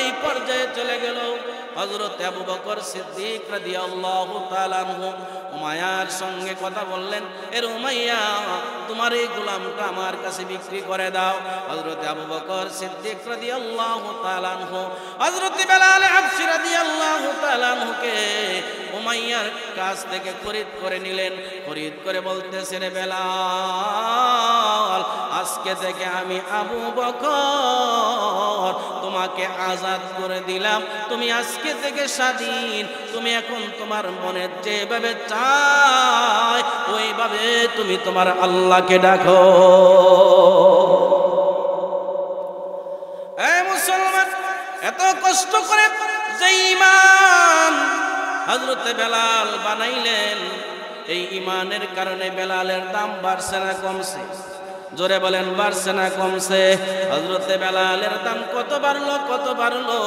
এই পর্যায়ে চলে গেল, হযরত আবু বকর সিদ্দিক রাদিয়াল্লাহু তাআলা আনহু উমাইয়ার সঙ্গে কথা বললেন, এর উমাইয়া, তোমার এই গোলামটা আমার কাছে বিক্রি করে দাও। হযরত আবু বকর সিদ্দিক রাদিয়াল্লাহু তাআলা আনহু হযরত বেলাল হাবশী রাদিয়াল্লাহু তাআলা আনহুকে উমাইয়ার কাছ থেকে খরিদ করে নিলেন। খরিদ করে বলতেছেন, বেলাল, আজকে থেকে আমি আবু বকর তোমাকে আজাদ করে দিলাম, তুমি আজকে থেকে স্বাধীন, তুমি এখন তোমার মনের যেভাবে চায় ওইভাবে তুমি তোমার আল্লাহকে ডাকো। এই মুসলমান, এত কষ্ট করে যে ঈমান হযরত বেলাল বানাইলেন, এই ঈমানের কারণে বেলালের দাম বাড়ছে না কমছে? জোরে বলেন, বাড়ছে না কমছে? হযরত বেলালের দাম কত বাড়লো?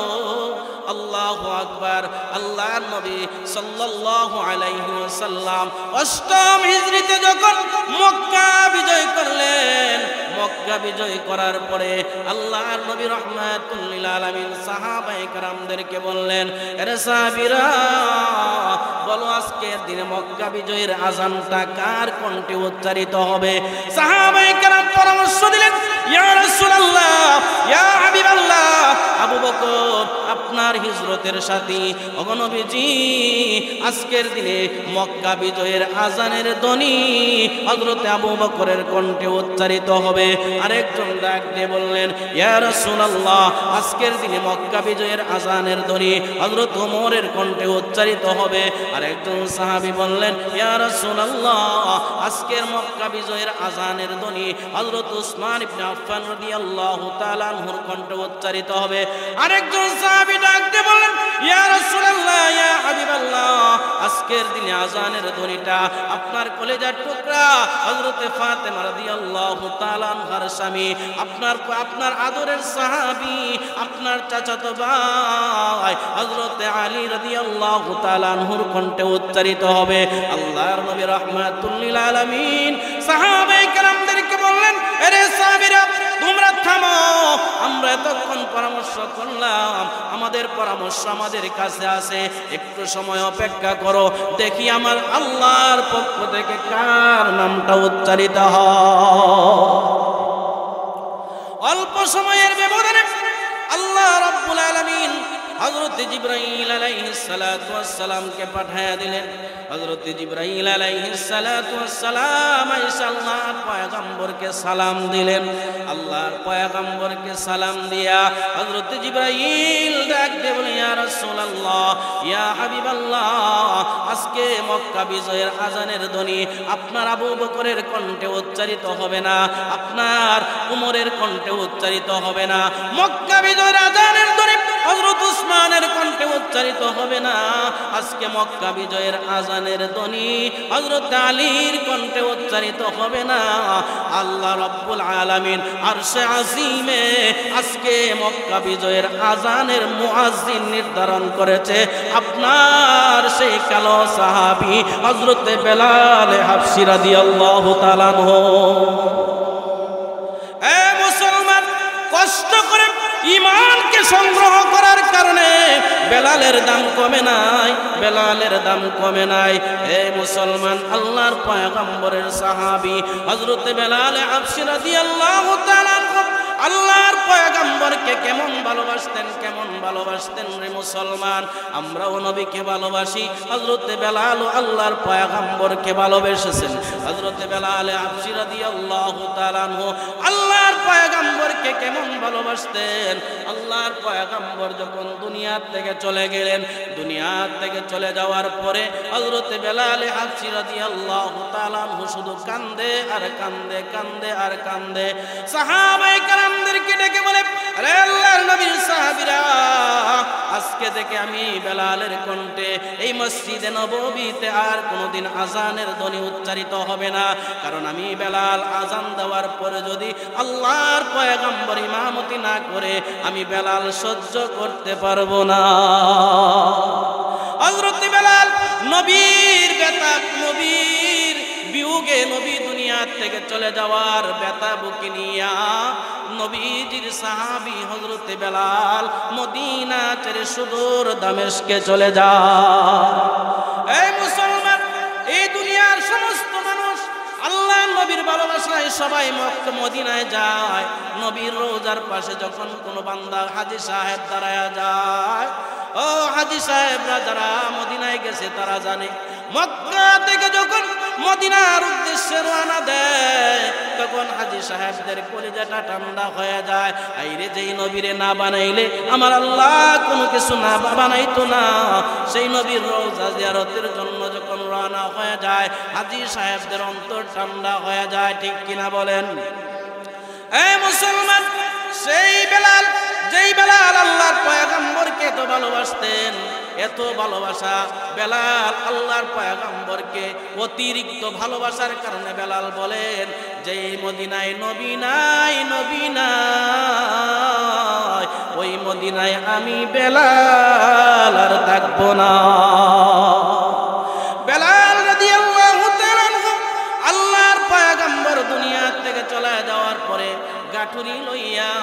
আল্লাহু আকবার। আল্লাহর নবী সাল্লাল্লাহু আলাইহি ওয়াসাল্লাম অষ্টম হিজরিতে যখন মক্কা বিজয় করলেন, মক্কা বিজয় করার পরে আল্লাহর নবী রাহমাতুল লিল আলামিন সাহাবায়ে কেরামদেরকে বললেন, আরে সাহাবীরা বলো আজকের দিনে মক্কা বিজয়ের আযানটা কার কণ্ঠে উচ্চারিত হবে? সাহাবায়ে কেরাম পরামর্শ দিলেন, ইয়া রাসূলুল্লাহ, ইয়া হাবিবাল্লাহ, আবু বকর আপনার হিজরতের সাথী, ওগো নবীজি আজকের দিনে মক্কা বিজয়ের আযানের ধ্বনি হযরত আবু বকরের কণ্ঠে উচ্চারিত হবে। আরেকজন ডাক দিয়ে বললেন, ইয়া রাসূলুল্লাহ আজকের দিনে মক্কা বিজয়ের আযানের ধ্বনি হযরত ওমরের কণ্ঠে উচ্চারিত হবে। আরেকজন সাহাবী বললেন, ইয়া রাসূলুল্লাহ আজকের মক্কা বিজয়ের আযানের ধ্বনি হযরত উসমান ইবনে আফফান রাদিয়াল্লাহু তাআলা আনহুর কণ্ঠে উচ্চারিত হবে। আরেকজন সাহাবী ডাক দিয়ে বললেন, ইয়া রাসূলুল্লাহ, ইয়া হাবিবাল্লাহ আজকের দিনে আযানের ধ্বনিটা আপনার কলেজার টুকরা হযরতে ফাতেমা রাদিয়াল্লাহু তাআলা আনহার স্বামী, আপনার আদরের সাহাবী, আপনার চাচাতো ভাই হযরতে আলী রাদিয়াল্লাহু তাআলা আনহুর কণ্ঠে উচ্চারিত হবে। আল্লাহর নবী রাহমাতুল লিল আলামিন সাহাবায়ে কেরামদেরকে বললেন, আরে সাহাবীরা তোমরা থামো, আমরা এতক্ষণ পরামর্শ করলাম, আমাদের পরামর্শ আমাদের কাছে আছে, একটু সময় অপেক্ষা করো, দেখি আমার আল্লাহর পক্ষ থেকে কার নামটা উচ্চারিত হয়। অল্প সময়ের ব্যবধানে আল্লাহ রাব্বুল আলামিন হযরত জিবরাইল আলাইহিস সালাতু ওয়াস সালামকে পাঠিয়ে দিলেন। হযরত জিবরাইল আলাইহিস সালাতু ওয়াস সালাম আয়েশা আল্লাহর পয়গম্বরকে সালাম দিলেন। আল্লাহর পয়গম্বরকে সালাম দিয়া হযরত জিবরাইল ডাক দিয়ে বলেন, ইয়া রাসূলুল্লাহ, ইয়া হাবিবাল্লাহ আজকে মক্কা বিজয়ের আযানের ধ্বনি আপনার আবু বকরের কণ্ঠে উচ্চারিত হবে না, আপনার উমরের কণ্ঠে উচ্চারিত হবে না, মক্কা বিজয়ের আযানের ধ্বনি হযরত উসমানের কণ্ঠে উচ্চারিত হবে না, আজকে মক্কা বিজয়ের আযানের ধ্বনি হযরত আলীর কণ্ঠে উচ্চারিত হবে না। আল্লাহ রাব্বুল আলামিন আরশে আজিমে আজকে মক্কা বিজয়ের আযানের মুয়াজ্জিন নির্ধারণ করেছে আপনার সেই কালো সাহাবী হযরত বেলাল হাবশী রাদিয়াল্লাহু তাআলা আনহু। এ মুসলমান, কষ্ট করে ঈমানকে সংগ্রহ করার কারণে বেলালের দাম কমে নাই, বেলালের দাম কমে নাই। হে মুসলমান, আল্লাহর পয়গম্বরের সাহাবী হযরত বেলাল হাবশী রাদিয়াল্লাহু তাআলা আনহু আল্লাহর পয়গম্বরকে কেমন ভালোবাসতেন, কেমন ভালোবাসতেন রে মুসলমান। আমরাও নবীকে ভালোবাসি, হযরত বেলাল আল্লাহর পয়গম্বরকে ভালোবেসেছেন। হযরত বেলাল হাবশী রাদিয়াল্লাহু তাআলা আনহু আল্লাহর পয়গম্বরকে কেমন ভালোবাসতেন। আল্লাহর পয়গম্বর যখন দুনিয়া থেকে চলে গেলেন, দুনিয়া থেকে চলে যাওয়ার পরে হযরত বেলাল হাবশী রাদিয়াল্লাহু তাআলা আনহু শুধু কান্দে আর কান্দে, কান্দে আর কান্দে। সাহাবায়ে কেরামদেরকে ডেকে বলে, আরে আল্লাহর নবীর সাহাবীরা, আজকে থেকে আমি বেলালের কণ্ঠে এই মসজিদে নববীতে আর কোনোদিন আযানের ধ্বনি উচ্চারিত হবে না, কারণ আমি বেলাল আযান দেওয়ার পরে যদি আল্লাহর পয়গম্বর ইমামতি না করে আমি বেলাল সহ্য করতে পারবো না। হযরত বেলাল নবীর ব্যথা, নবীর বিয়োগে, নবী দুনিয়া থেকে চলে যাওয়ার ব্যথা বুকে নিয়া নবীজির সাহাবী হযরত বেলাল মদিনা ছেড়ে সুদূর দামেস্কে চলে যায়। এই মুসলমান, এই দুনিয়ার সমস্ত মানুষ আল্লাহ নবীর ভালোবাসায় সবাই মক্কা মদিনায় যায়। নবীর রোজার পাশে যখন কোনো বান্দা হাজী সাহেব দাঁড়ায়া যায়, ও হাজী সাহেবরা যারা মদিনায় গেছে তারা জানে, মক্কা থেকে যখন মদিনার উদ্দেশ্যে রওনা দেয় তখন হাজী সাহেবদের কলিজাটা ঠান্ডা হয়ে যায়। আইরে যেই নবীরে না বানাইলে আমার আল্লাহ কোনো কিছু না বানাইতো না। সেই নবীর রওজা জিয়ারতের জন্য যখন রওনা হয়ে যায় হাজী সাহেবদের অন্তর ঠান্ডা হয়ে যায়, ঠিক কিনা বলেন? এই মুসলমান, সেই বেলাল, যেই বেলাল আল্লাহর পয়গম্বরকে তো ভালোবাসতেন, এত ভালোবাসা বেলাল আল্লাহর পয়গম্বরকে অতিরিক্ত ভালোবাসার কারণে বেলাল বলেন যে মদিনায় নবী নাই, নবী নাই, ওই মদিনায় আমি বেলাল আর থাকবো না। বেলাল রাদিয়াল্লাহু তাআলা আল্লাহর পয়গম্বর দুনিয়া থেকে চলে যাওয়ার পরে গাঠুরি লইয়া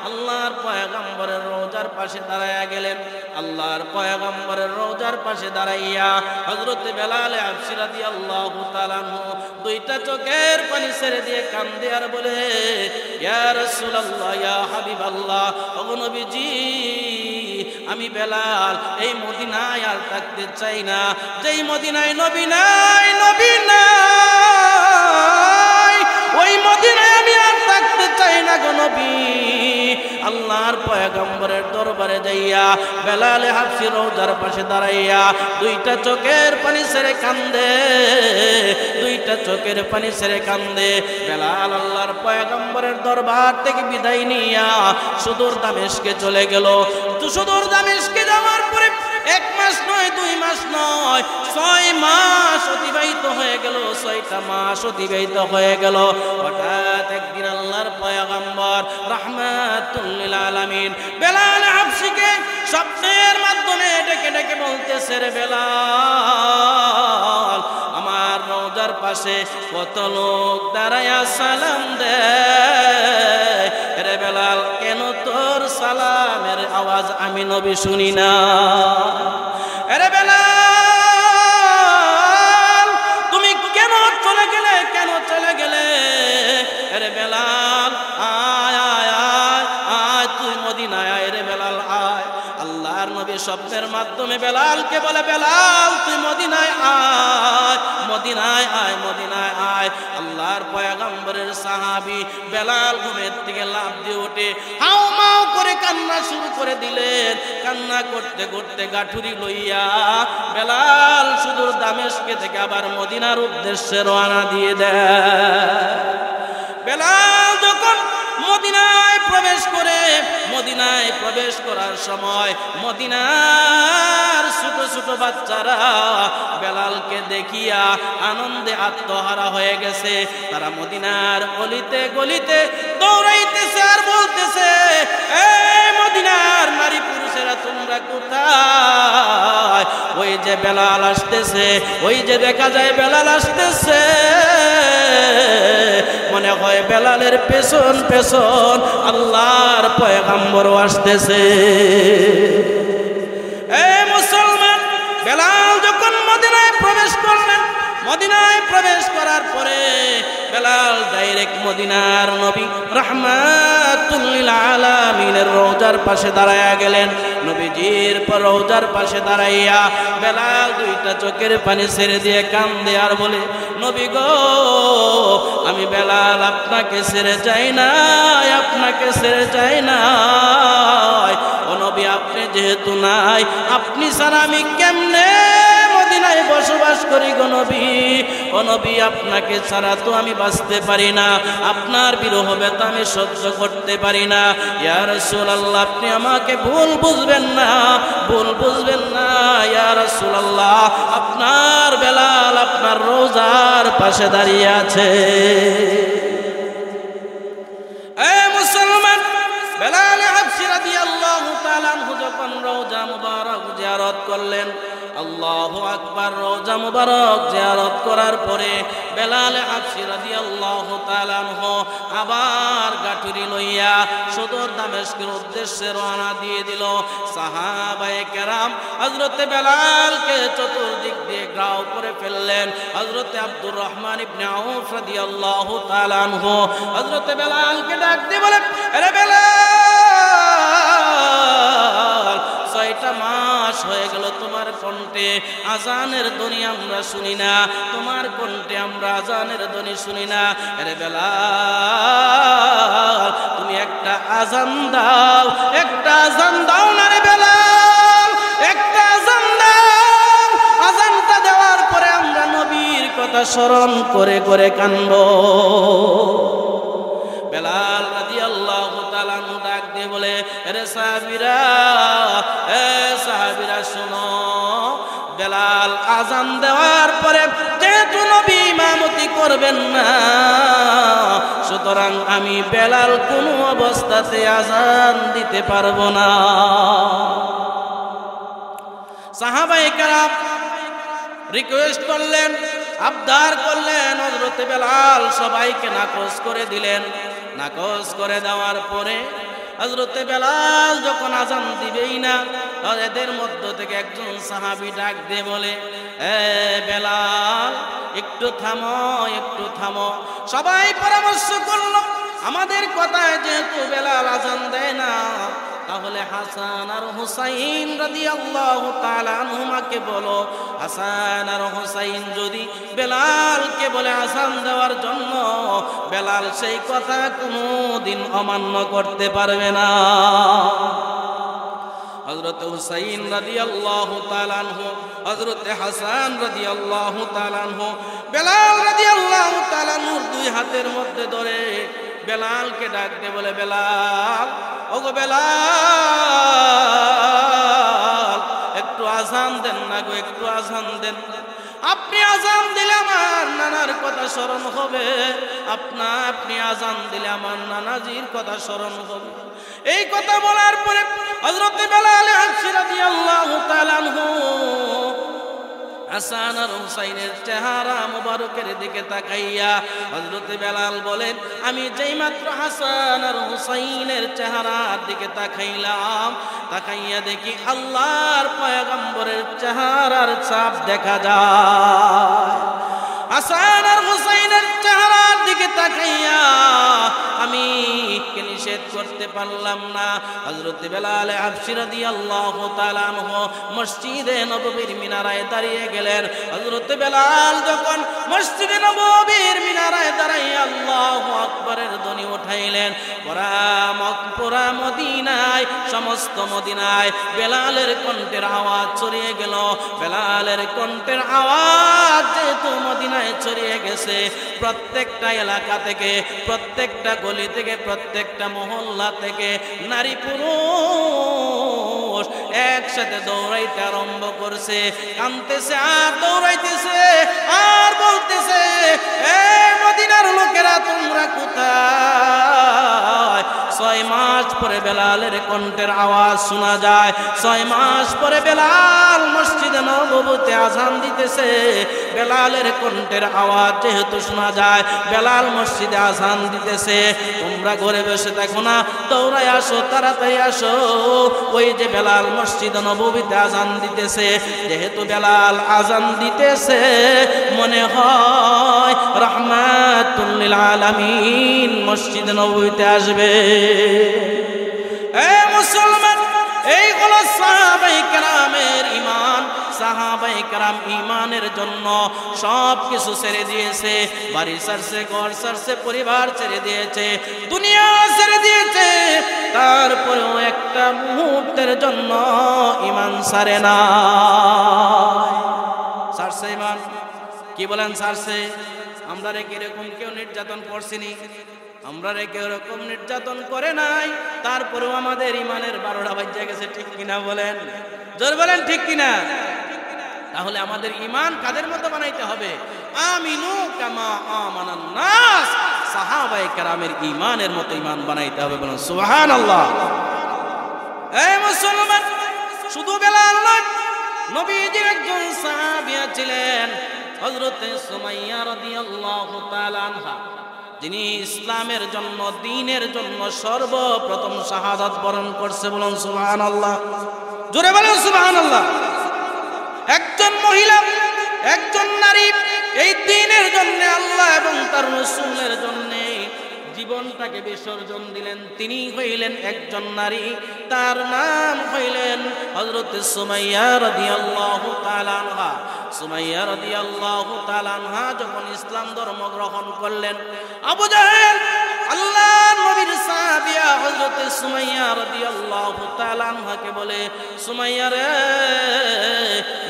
আল্লাহর পয়গম্বরের রওজার পাশে দাঁড়াইয়া গেলেন। আল্লাহর পয়গম্বরের রওজার পাশে দাঁড়াইয়া হযরত বেলাল হাবশী রাদিয়াল্লাহু তাআলা দুইটা চোখের পানি ছেড়ে দিয়ে কান্দে আর বলে, ইয়া রাসূলুল্লাহ, ইয়া হাবিবাল্লাহ, ওগো নবীজি, আমি বেলাল এই মদিনায় আর থাকতে চাই না। যেই মদিনায় নবী নাই, নবী নাই, ওই মদিনায় আমি আর থাকতে চাই না গো নবী। আল্লাহর পয়গম্বরের দরবারে যাইয়া বেলাল হাবশী রওজার পাশে দাঁড়াইয়া দুইটা চোখের পানি ছেড়ে কান্দে, দুইটা চোখের পানি ছেড়ে কান্দে। বেলাল আল্লাহর পয়গম্বরের দরবার থেকে বিদায় নিয়া সুদূর দামেস্কে চলে গেল। তো সুদূর দামেস্কে যাওয়ার পরে 1 মাস নয়, 2 মাস নয়, 6 মাস অতিবাহিত হয়ে গেল, 6টা মাস অতিবাহিত হয়ে গেল। হঠাৎ একদিন আল্লাহর পয়গম্বর রাহমাতুল লিল আলামিন বেলাল হাবশীকে স্বপ্নের মাধ্যমে ডেকে ডেকে বলতেছে, রে বেলাল, আমার রওজার পাশে কত লোক দাঁড়ায়া সালাম দেয়, রে বেলাল, কেন তোর সালামের আওয়াজ আমি নবী শুনি না? রে বেলাল, তুমি কেন চলে গেলে, কেন চলে গেলে? রে বেলাল, আয় আয় আয় আয়, তুই মদিনায় আয়, রে বেলাল আয়। আল্লাহর নবী স্বপ্নের মাধ্যমে বেলালকে বলে, বেলাল তুই মদিনায় আয়, মদিনায় আয়, মদিনায় আয়। আল্লাহর পয়গম্বরের সাহাবী বেলাল ঘুমের থেকে লাফ দিয়ে উঠে হাউ মাউ করে কান্না শুরু করে দিলেন। কান্না করতে করতে গাঠুরি লইয়া বেলাল সুদূর দামেস্কে থেকে আবার মদিনার উদ্দেশ্যে রওনা দিয়ে দেয়। বেলাল যখন মদিনায় প্রবেশ করে, মদিনায় প্রবেশ করার সময় মদিনার ছোট ছোট বাচ্চারা বেলালকে দেখিয়া আনন্দে আত্মহারা হয়ে গেছে। তারা মদিনার গলিতে গলিতে দৌড়াইতেছে আর বলতেছে, এই মদিনার নারী পুরুষেরা তোমরা কোথায়? ওই যে বেলাল আসতেছে, ওই যে দেখা যায় বেলাল আসতেছে। মনে হয় বেলালের পেছন পেছন আল্লাহর পয়গম্বর আসতেছে। এই মুসলমান, বেলাল যখন মদিনায় প্রবেশ করলেন, মদিনায় প্রবেশ করার পরে বেলাল ডাইরেক্ট মদিনার নবী রাহমাতুল লিল আলামিনের রওজার পাশে দাঁড়ায়া গেলেন। নবীজির পর রওজার পাশে দাঁড়াইয়া বেলাল দুইটা চোখের পানি ছেড়ে দিয়ে কান্দে আর বলে, নবী গো, আমি বেলাল আপনাকে ছেড়ে যাই না, আপনাকে ছেড়ে যাই না। ও নবী, আপনি যেহেতু নাই, আপনি ছাড়া আমি কেমনে মদিনায় বসবাস করি গো নবী? ও নবী, আপনাকে ছাড়া তো আমি বাঁচতে পারি না, আপনার বিরহ ব্যথা আমি সহ্য করতে পারি না। ইয়া রাসূলুল্লাহ, আপনি আমাকে ভুল বুঝবেন না, ভুল বুঝবেন না। ইয়া রাসূলুল্লাহ, আপনার বেলাল আপনার রওজার পাশে দাঁড়িয়ে আছে। এ মুসলমান, বেলাল হাবশী রাদিয়াল্লাহু তাআলা আনহু যখন রওজা মুবারক জিয়ারত করলেন, আল্লাহু আকবার, রওজা মুবারক জিয়ারত করার পরে বেলাল হাবশী রাদিয়াল্লাহু তাআলা আনহু আবার গাঠুরি লইয়া সুদূর দামেস্কের উদ্দেশ্যে রওনা দিয়ে দিল। সাহাবায়ে কেরাম হযরত বেলালকে চতুর্দিক দিয়ে ঘেরাও করে ফেললেন। হযরত আব্দুর রহমান ইবনে আউফ রাদিয়াল্লাহু তাআলা আনহু হযরত বেলালকে ডাক দিয়ে বলেন, আরে বেলাল, 6টা মাস হয়ে গেল তোমার কণ্ঠে আজানের ধ্বনি আমরা শুনি না, তোমার কণ্ঠে আমরা আজানের ধ্বনি শুনি না। আরে বেলাল, তুমি একটা আজান দাও, একটা আজান দাও না রে বেলাল, একটা আজান দাও। আজানটা দেওয়ার পরে আমরা নবীর কথা স্মরণ করে করে কানব। বেলাল রাদিয়াল্লাহু তাআলা ডাক দিয়ে বলে, আরে সাহাবীরা, এ সাহাবীরা শোনো, বেলাল আজান দেওয়ার পরে যেহেতু নবী ইমামতি করবেন না, সুতরাং আমি বেলাল কোনো অবস্থাতে আজান দিতে পারবো না। সাহাবায়ে কেরাম রিকোয়েস্ট করলেন, আবদার করলেন, হযরতে বেলাল সবাইকে নাকচ করে দিলেন। নাকচ করে দেওয়ার পরে হযরতে বেলাল যখন আজান দিবেই না, এদের মধ্য থেকে একজন সাহাবী ডাক দিয়ে বলে, এ বেলাল একটু থামো, একটু থামো। সবাই পরামর্শ করলো, আমাদের কথায় যেহেতু বেলাল আজান দেয় না, তাহলে হাসান আর হুসাইন রাদিয়াল্লাহু তাআলা আনহুমাকে বলো, হাসান আর হুসাইন যদি বেলালকে বলে আজান দেওয়ার জন্য, বেলাল সেই কথা কোনোদিন অমান্য করতে পারবে না। হযরত হুসাইন রাদিয়াল্লাহু তাআলা আনহু, হযরত হাসান রাদিয়াল্লাহু তাআলা আনহু বেলাল রাদিয়াল্লাহু তাআলা আনহুর দুই হাতের মধ্যে ধরে বেলালকে ডাক দিয়ে বলে, বেলাল, ওগো বেলাল, একটু আজান দেন না গো, একটু আজান দেন। আপনি আজান দিলে আমার নানার কথা স্মরণ হবে, আপনি আজান দিলে আমার নানাজির কথা স্মরণ হবে। এই কথা বলার পরে হযরত বেলাল রাদিয়াল্লাহু তাআলা আনহু হাসান আর হুসাইনের চেহারা মুবারকের দিকে তাকাইয়া হযরত বেলাল বলেন, আমি যেই মাত্র হাসান আর হুসাইনের চেহারার দিকে তাকাইলাম, তাকাইয়া দেখি আল্লাহর পয়গম্বরের চেহারার ছাপ দেখা যায়। হাসান আর হুসাইনের চেহারার দিকে তাকাইয়া আমি নিষেধ করতে পারলাম না। হযরত বেলাল হাবশী রাদিয়াল্লাহু তাআলা আনহু মসজিদে নববীর মিনারায় দাঁড়িয়ে গেলেন। হযরত বেলাল যখন মসজিদে নববীর মিনারায় দাঁড়িয়ে আল্লাহু আকবারের ধ্বনি উঠাইলেন, পুরা মদিনায়, সমস্ত মদিনায় বেলালের কণ্ঠের আওয়াজ ছড়িয়ে গেল। বেলালের কণ্ঠের আওয়াজ যেহেতু মদিনায় ছড়িয়ে গেছে, প্রত্যেকটা এলাকা থেকে, প্রত্যেকটা গলি থেকে, প্রত্যেকটা মহল্লা থেকে নারী পুরুষ একসাথে দৌড়াইতে আরম্ভ করছে, কাঁদতেছে আর দৌড়াইতেছে আর বলতেছে, এ মদিনার লোকেরা তোমরা কোথায়? 6 মাস পরে বেলালের কণ্ঠের আওয়াজ শোনা যায়। 6 মাস পরে বেলাল মসজিদে নববীতে আজান দিতেছে। বেলালের কণ্ঠের আওয়াজ যেহেতু শোনা যায়, বেলাল মসজিদে আজান দিতেছে। তোমরা ঘরে বসে থাকো না, দৌড়ায় আসো, তাড়াতাড়ি আসো। ওই যে বেলাল মসজিদে নববীতে আজান দিতেছে। যেহেতু বেলাল আজান দিতেছে, মনে হয় রাহমাতুল লিল আলামিন মসজিদে নববীতে আসবে। এ মুসলমান, এই হলো সাহাবায়ে কেরামের ঈমান। সাহাবায়ে কেরাম ঈমানের জন্য সব কিছু ছেড়ে দিয়েছে। বাড়ি ছাড়ছে, ঘর ছাড়ছে, পরিবার ছেড়ে দিয়েছে, দুনিয়া ছেড়ে দিয়েছে, তারপরেও একটা মুহূর্তের জন্য ঈমান ছাড়ে না। ছাড়ছে ঈমান? কি বলেন ছাড়ছে? আমরা রে কিরকম কেউ নির্যাতন করছিনি? আমরা রে কেউ এরকম নির্যাতন করে নাই, তারপরেও আমাদের ঈমানের 12টা বাজে গেছে। ঠিক কিনা বলেন? জোর বলেন ঠিক কিনা? তাহলে আমাদের ঈমান কাদের মতো বানাইতে হবে? আমিনু কামা আমানান নাস। সাহাবায়ে কেরামের ঈমানের মতো ঈমান বানাইতে হবে। বলুন সুবহানাল্লাহ। এই মুসলমান, শুধু বেলাল নয়, নবীজির একজন সাহাবিয়া ছিলেন হযরত সুমাইয়া রাদিয়াল্লাহু তাআলা আনহা, যিনি ইসলামের জন্য, দ্বীনের জন্য সর্বপ্রথম শাহাদাত বরণ করছে। বলুন সুবহানাল্লাহ। জোরে বলুন সুবহানাল্লাহ। একজন মহিলা, একজন নারী এই দ্বীনের জন্য, আল্লাহ এবং তার রাসূলের জন্য জীবনটাকে বিসর্জন দিলেন। তিনি হইলেন একজন নারী, তার নাম হইলেন হযরত সুমাইয়া রাদিয়াল্লাহু তাআলা আনহা। সুমাইয়া রাদিয়াল্লাহু তাআলা আনহা যখন ইসলাম ধর্ম গ্রহণ করলেন, আবু জাহেল আল্লাহর নবীর সাহাবিয়া হযরত সুমাইয়া রাদিয়াল্লাহু তাআলা আনহাকে বলে, সুমাইয়া রে,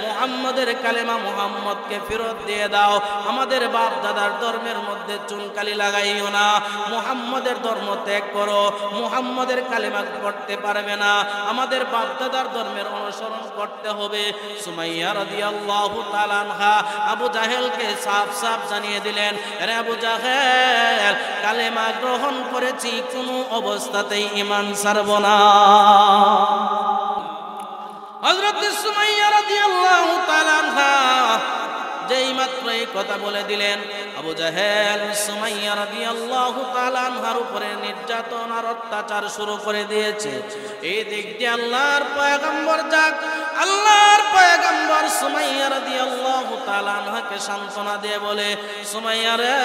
মুহাম্মদের মুহাম্মদের কালেমা মুহাম্মদকে ফেরত দিয়ে দাও, আমাদের বাপ দাদার ধর্মের মধ্যে চুনকালি লাগাইও না, মুহাম্মদের ধর্ম ত্যাগ করো, মুহাম্মদের কালেমা পড়তে পারবে না, আমাদের বাপ দাদার ধর্মের অনুসরণ করতে হবে। সুমাইয়া রাদিয়াল্লাহু তাআলা আনহা আবু জাহেলকে সাফ সাফ জানিয়ে দিলেন, আরে আবু জাহেল, কালেমা গ্রহণ করেছি, কোনো অবস্থাতেই ঈমান ছাড়ব না। হযরত সুমাইয়া রাদিয়াল্লাহু তাআলা আনহা যেই মাত্র এই কথা বলে দিলেন, আবু জাহেল সুমাইয়া রাদিয়াল্লাহু তাআলা আনহার উপরে নির্যাতন আর অত্যাচার শুরু করে দিয়েছে। এই দিক দিয়ে আল্লাহর পয়গম্বর আল্লাহর পয়গম্বর সুমাইয়া রাদিয়াল্লাহু তাআলা আনহাকে সান্ত্বনা দিয়ে বলে, সুমাইয়া রে,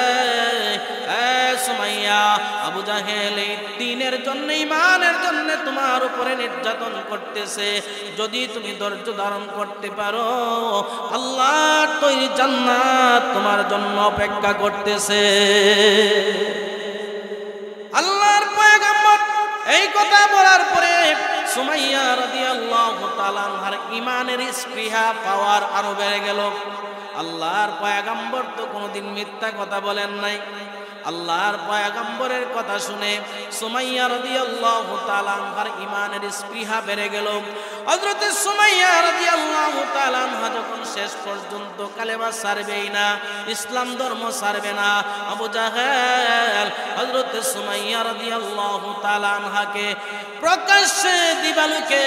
সুমাইয়া, আবু জাহেল এই দ্বীনের জন্য, ঈমানের জন্য তোমার উপরে নির্যাতন করতেছে, যদি তুমি ধৈর্য ধারণ করতে পারো, আল্লাহর তৈরি জান্নাত তোমার জন্য অপেক্ষা করতেছে। আল্লাহর পয়গম্বর এই কথা বলার পরে সুমাইয়া রাদিয়াল্লাহু তাআলা আনহার ঈমানের স্পৃহা পাওয়ার আরো বেড়ে গেল। আল্লাহর পয়গম্বর তো কোনোদিন মিথ্যা কথা বলেন নাই। আল্লাহর পয়গম্বরের কথা শুনে সুমাইয়া রাদিয়াল্লাহু তাআলা আনহার ঈমানের স্পৃহা বেড়ে গেল। হযরত সুমাইয়া রাদিয়াল্লাহু তাআলা আনহা যখন শেষ পর্যন্ত কালেমা ছাড়বেই না, ইসলাম ধর্ম ছাড়বে না, আবু জাহেল হযরত সুমাইয়া রাদিয়াল্লাহু তাআলা আনহাকে প্রকাশ্যে দিবালোকে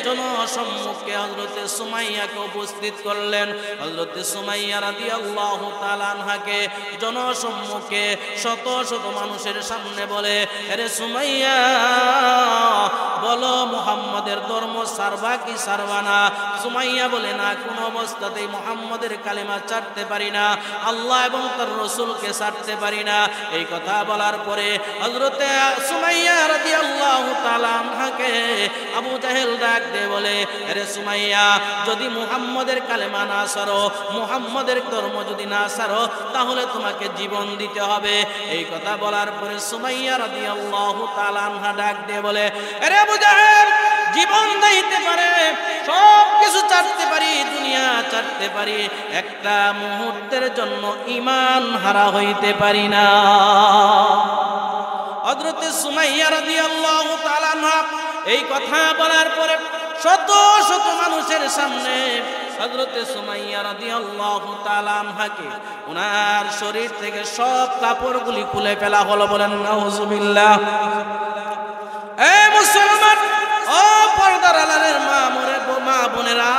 জনসম্মুখে হযরত সুমাইয়াকে উপস্থিত করলেন। হযরত সুমাইয়া রাদিয়াল্লাহু তাআলা আনহাকে জনসম্মুখে শত শত মানুষের সামনে বলে, আরে সুমাইয়া, বলো মুহাম্মাদের ধর্ম ছাড়বা কি ছাড়বা না? সুমাইয়া বলে, না, কোনো অবস্থাতেই মুহাম্মাদের কালেমা ছাড়তে পারি না, আল্লাহ এবং তার রাসূলকে ছাড়তে পারি না। এই কথা বলার পরে হযরত সুমাইয়া রাদিয়াল্লাহু তাআলা আনহাকে আবু জাহেল ডাক দিয়ে বলে, আরে সুমাইয়া, যদি মুহাম্মাদের কালেমা না ছাড়ো, মুহাম্মাদের ধর্ম যদি না ছাড়ো, তাহলে তোমাকে জীবন দিতে হবে। এই কথা বলার পরে সুমাইয়া রাদিয়াল্লাহু তাআলা আনহা ডাক দিয়ে বলে, আরে আবু জাহেল, জীবন দিতে পারে, সব কিছু ছাড়তে পারি, দুনিয়া ছাড়তে পারি, একটা মুহূর্তের জন্য ঈমান হারা হইতে পারি না। হযরত সুমাইয়া রাদিয়াল্লাহু তাআলা আনহা এই কথা বলার পরে শত শত মানুষের সামনে হযরত সুমাইয়া রাদিয়াল্লাহু তাআলা আনহাকে ওনার শরীর থেকে সব কাপড়গুলি খুলে ফেলা হলো। বলেন নাউজুবিল্লাহ। মুসলমান, ও পর্দার আড়ালের মা বোনেরা,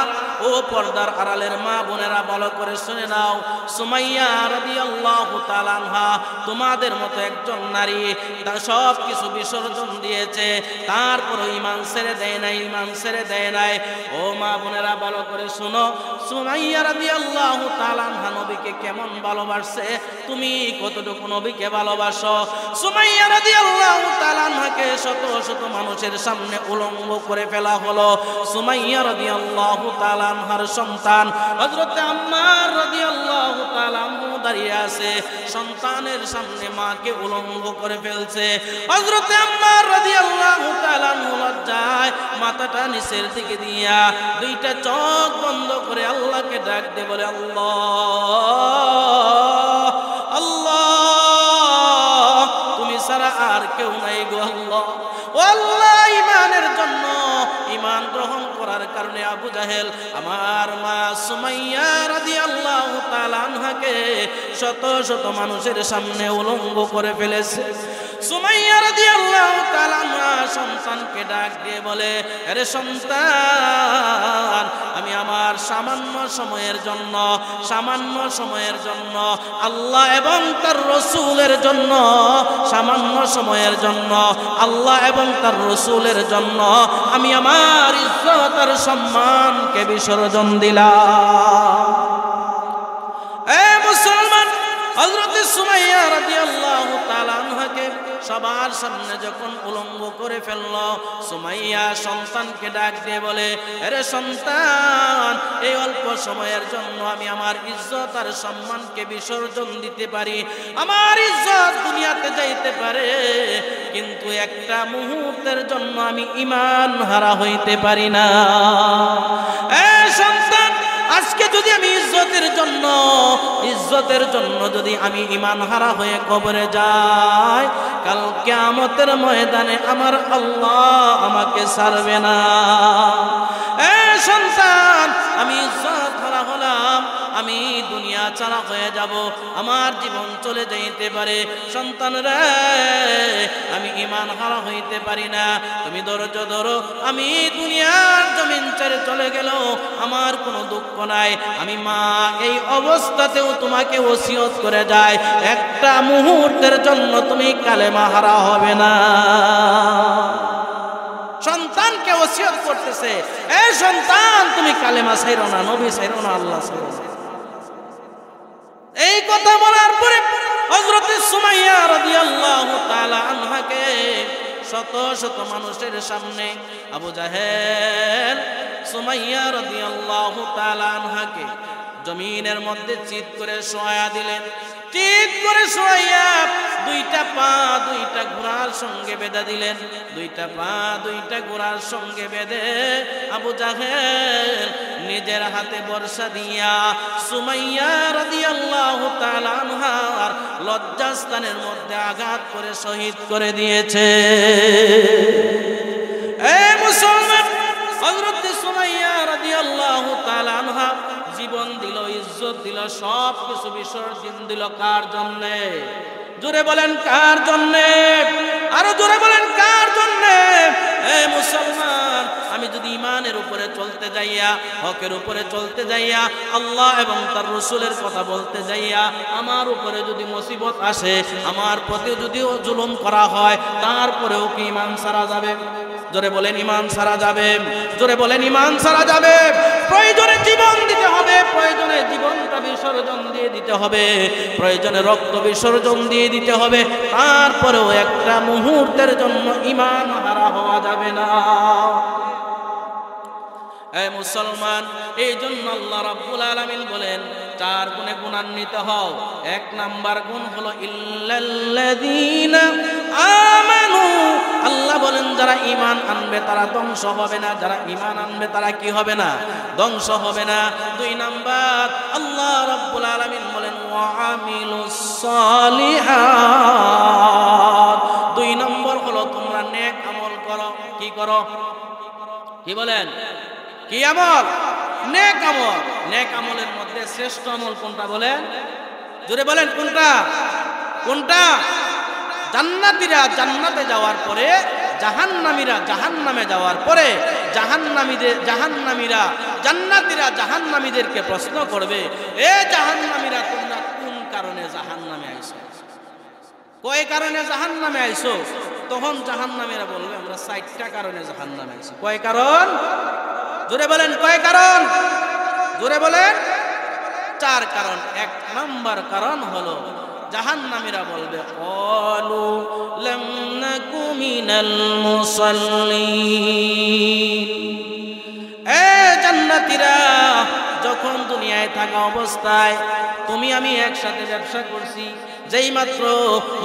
ও পর্দার আড়ালের মা বোনেরা, ভালো করে শুনে নাও। সুমাইয়া রাদিয়াল্লাহু তাআলা আনহা তোমাদের মতো একজন নারী, তার সব কিছু বিসর্জন দিয়েছে, তারপরও ঈমান ছেড়ে দেয় নাই, ঈমান ছেড়ে দেয় নাই। ও মা বোনেরা, ভালো করে শুনো, সুমাইয়া রাদিয়াল্লাহু তাআলা আনহা নবীকে কেমন ভালোবাসে, তুমি কতটুকু নবীকে ভালোবাসো? সুমাইয়া রাদিয়াল্লাহু তাআলা আনহাকে শত শত মানুষের সামনে উলঙ্গ করে ফেলা হলো। সুমাইয়া রাদিয়াল্লাহু তাআলা আনহার সন্তান হযরত আম্মার রাদিয়াল্লাহু তাআলা আনহু দাঁড়িয়ে আছে, সন্তানের সামনে মাকে উলঙ্গ করে ফেলছে। হযরত আম্মার রাদিয়াল্লাহু তাআলা আনহু লজ্জায় মাথাটা নিচের দিকে দিয়া দুইটা চোখ বন্ধ করে আল্লাহকে ডাক দিয়ে বলে, আল্লাহ, আল্লাহ, তুমি ছাড়া আর কেউ নাই গো আল্লাহ। ও আল্লাহ, ঈমানের জন্য, ঈমান গ্রহণ করার কারণে আবু জাহেল আমার মা সুমাইয়া রাদিয়াল্লাহু তাআলা আনহাকে শত শত মানুষের সামনে উলঙ্গ করে ফেলেছে। সুমাইয়া রাদিয়াল্লাহু তাআলা আনহা সন্তানকে ডাক দিয়ে বলে, আরে সন্তান, আমি আমার সামান্য সময়ের জন্য আল্লাহ এবং তার রাসূলের জন্য, সামান্য সময়ের জন্য আল্লাহ এবং তার রাসূলের জন্য আমি আমার ইজ্জত আর সম্মানকে বিসর্জন দিলাম। মুসলমান, হযরত সুমাইয়া রাদিয়াল্লাহু তাআলা আনহাকে সবার সামনে যখন উলঙ্গ করে ফেলল, সুমাইয়া সন্তানকে ডাক দিয়ে বলে, আরে সন্তান, এই অল্প সময়ের জন্য আমি আমার ইজ্জত আর সম্মানকে বিসর্জন দিতে পারি, আমার ইজ্জত দুনিয়াতে যাইতে পারে, কিন্তু একটা মুহূর্তের জন্য আমি ঈমান হারা হইতে পারি না। সন্তান, আজকে যদি আমি ইজ্জতের জন্য যদি আমি ঈমান হারা হয়ে কবরে যাই, কাল কিয়ামতের ময়দানে আমার আল্লাহ আমাকে ছাড়বে না। এ সন্তান, আমি ইজ্জত হারা হলাম, আমি দুনিয়া ছাড়া হয়ে যাব, আমার জীবন চলে যাইতে পারে। সন্তান রে, আমি ঈমান হারা হইতে পারি না। তুমি ধৈর্য ধরো, আমি দুনিয়ার জমিন ছেড়ে চলে গেল আমার কোনো দুঃখ নাই। আমি মা এই অবস্থাতেও তোমাকে ওসিয়ত করে যায়, একটা মুহূর্তের জন্য তুমি কালেমা হারা হবে না। সন্তানকে ওসিয়ত করতেছে, এ সন্তান তুমি কালেমা ছাইরো না, নবী ছাইরো না, আল্লাহ ছাইরো না। এই কথা বলার পরে হযরত সুমাইয়া রাদিয়াল্লাহু তাআলা আনহাকে শত শত মানুষের সামনে আবু জাহেল সুমাইয়া রাদিয়াল্লাহু তাআলা আনহাকে জমিনের মধ্যে চিৎ করে শোয়া দিলেন। চিৎ করে শোয়া দুইটা পা দুইটা ঘোড়ার সঙ্গে বেঁধে দিলেন। দুইটা পা দুইটা ঘোড়ার সঙ্গে বেঁধে আবু জাহেল নিজের হাতে বর্ষা দিয়া সুমাইয়া রাদিয়াল্লাহু তাআলা আনহার লজ্জাস্থানের মধ্যে আঘাত করে শহীদ করে দিয়েছে। এ মুসলমান, হযরত সুমাইয়া রাদিয়াল্লাহু তাআলা আনহা জীবন দিল, ইজ্জত দিল, সব কিছু বিসর্জন দিল কার জন্যে? জোরে বলেন কার জন্যে? আরো জোরে বলেন কার জন্যে? এ মুসলমান, আমি যদি ঈমানের উপরে চলতে যাইয়া, হকের উপরে চলতে যাইয়া, আল্লাহ এবং তার রাসূলের কথা বলতে যাইয়া আমার উপরে যদি মুসিবত আসে, আমার প্রতি যদিও জুলুম করা হয়, তারপরেও কি ঈমান ছাড়া যাবে? জোরে বলেন ঈমান ছাড়া যাবে? জোরে বলেন ঈমান ছাড়া যাবে? প্রয়োজনে জীবন দিতে হবে, প্রয়োজনে জীবনটা বিসর্জন দিয়ে দিতে হবে, প্রয়োজনে রক্ত বিসর্জন দিয়ে দিতে হবে, তারপরেও একটা মুহূর্তের জন্য ঈমান হারা হওয়া যাবে না। এ মুসলমান, এই জন্য আল্লাহ রাব্বুল আলামিন বলেন চার গুণে গুণান্বিত হও। এক নাম্বার গুণ হলো ইল্লাল্লাযীনা আমানু। আল্লাহ বলেন যারা ঈমান আনবে তারা ধ্বংস হবে না, যারা ঈমান আনবে তারা কি হবে না? ধ্বংস হবে না। দুই নাম্বার আল্লাহ রাব্বুল আলামিন বলেন ওয়া আমিলুস সালিহাত। দুই নম্বর হলো তোমরা নেক আমল করো। কি করো? কি বলেন? কি আমল? নেক আমল। নেক আমলের মধ্যে শ্রেষ্ঠ আমল কোনটা বলেন? জোরে বলেন কোনটা? কোনটা? জান্নাতীরা জান্নাতে যাওয়ার পরে, জাহান্নামীরা জাহান্নামে যাওয়ার পরে জাহান্নামীরা জান্নাতীরা জাহান্নামীদেরকে প্রশ্ন করবে, এ জাহান্নামীরা তোমরা কোন কারণে জাহান্নামে আইছো? কয় কারণে জাহান্নামে আইছো? তখন জাহান্নামীরা বলবে আমরা 4টা কারণে জাহান্নামে আইছি। কয় কারণ? জোরে বলেন কয় কারণ? জোরে বলেন 4 কারণ। 1 নাম্বার কারণ হলো জাহান্নামীরা বলবে ক্বালু লাম নাকু মিনাল মুসাল্লিন। এ জান্নাতীরা, যখন দুনিয়ায় থাকা অবস্থায় তুমি আমি একসাথে ব্যবসা করছি, যেই মাত্র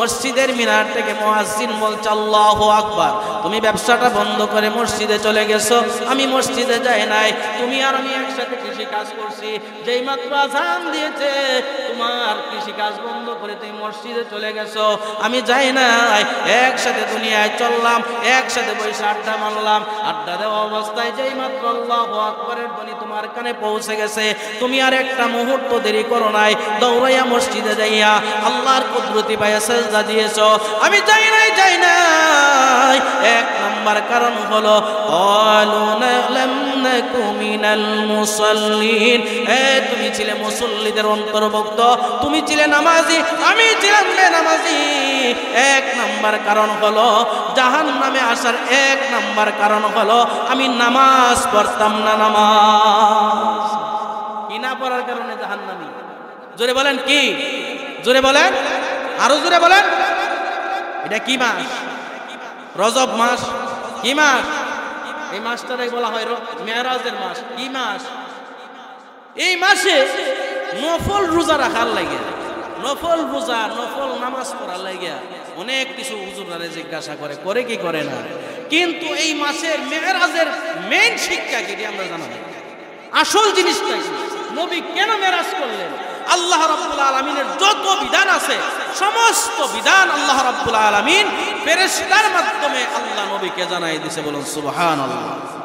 মসজিদের মিনার থেকে মুয়াজ্জিন বলছে আল্লাহু আকবার, তুমি ব্যবসাটা বন্ধ করে মসজিদে চলে গেছো, আমি মসজিদে যাই নাই, তুমি আর আমি একসাথে কৃষি কাজ করছি, যেই মাত্র আযান দিয়েছে তোমার কৃষি কাজ বন্ধ করে তুমি মসজিদে চলে গেছো, আমি যাই নাই, একসাথে দুনিয়ায় চললাম, একসাথে বসে আড্ডা মারলাম, আড্ডা দেওয়া অবস্থায় যেই মাত্র আল্লাহু আকবারের ধ্বনি তোমার কানে পৌঁছে গেছে, তুমি আর একটা মুহূর্ত দেরি করো নাই, দৌড়াইয়া মসজিদে যাইয়া আল্লাহর কুদরতি পায়ে সিজদা দিয়েছো, আমি যাই নাই। 1 নাম্বার কারণ হলো ক্বালু লাম নাকু মিনাল মুসাল্লিন। তুমি ছিলে মুসল্লিদের অন্তর্ভুক্ত, তুমি ছিলে নামাজি, আমি ছিলাম বেনামাজি। 1 নাম্বার কারণ হলো জাহান্নামে আসার 1 নাম্বার কারণ হলো আমি নামাজ পড়তাম না। নামাজ কি না পড়ার কারণে জাহান্নামী। জোরে বলেন কি? জোরে বলেন, আরো জোরে বলেন। এটা কি মাস? রজব মাস। কি মাস? এই মাসটাই বলা হয় মেরাজের মাস। কি মাস? এই মাসে নফল রোজা রাখার লাগে, নফল রোজা, নফল নামাজ পড়ার লাগে অনেক কিছু হুজুররা জিজ্ঞাসা করে কি করে না। কিন্তু এই মাসের মেরাজের মেইন শিক্ষা কি আমরা জানা নাই। আসল জিনিসটা কি? নবী কেন মেরাজ করলেন? আল্লাহ রাব্বুল আলামিনের যত বিধান আছে সমস্ত বিধান আল্লাহ রাব্বুল আলামিন ফেরেশতার মাধ্যমে আল্লাহ নবীকে জানাই দিয়েছে। বলুন সুবহানাল্লাহ।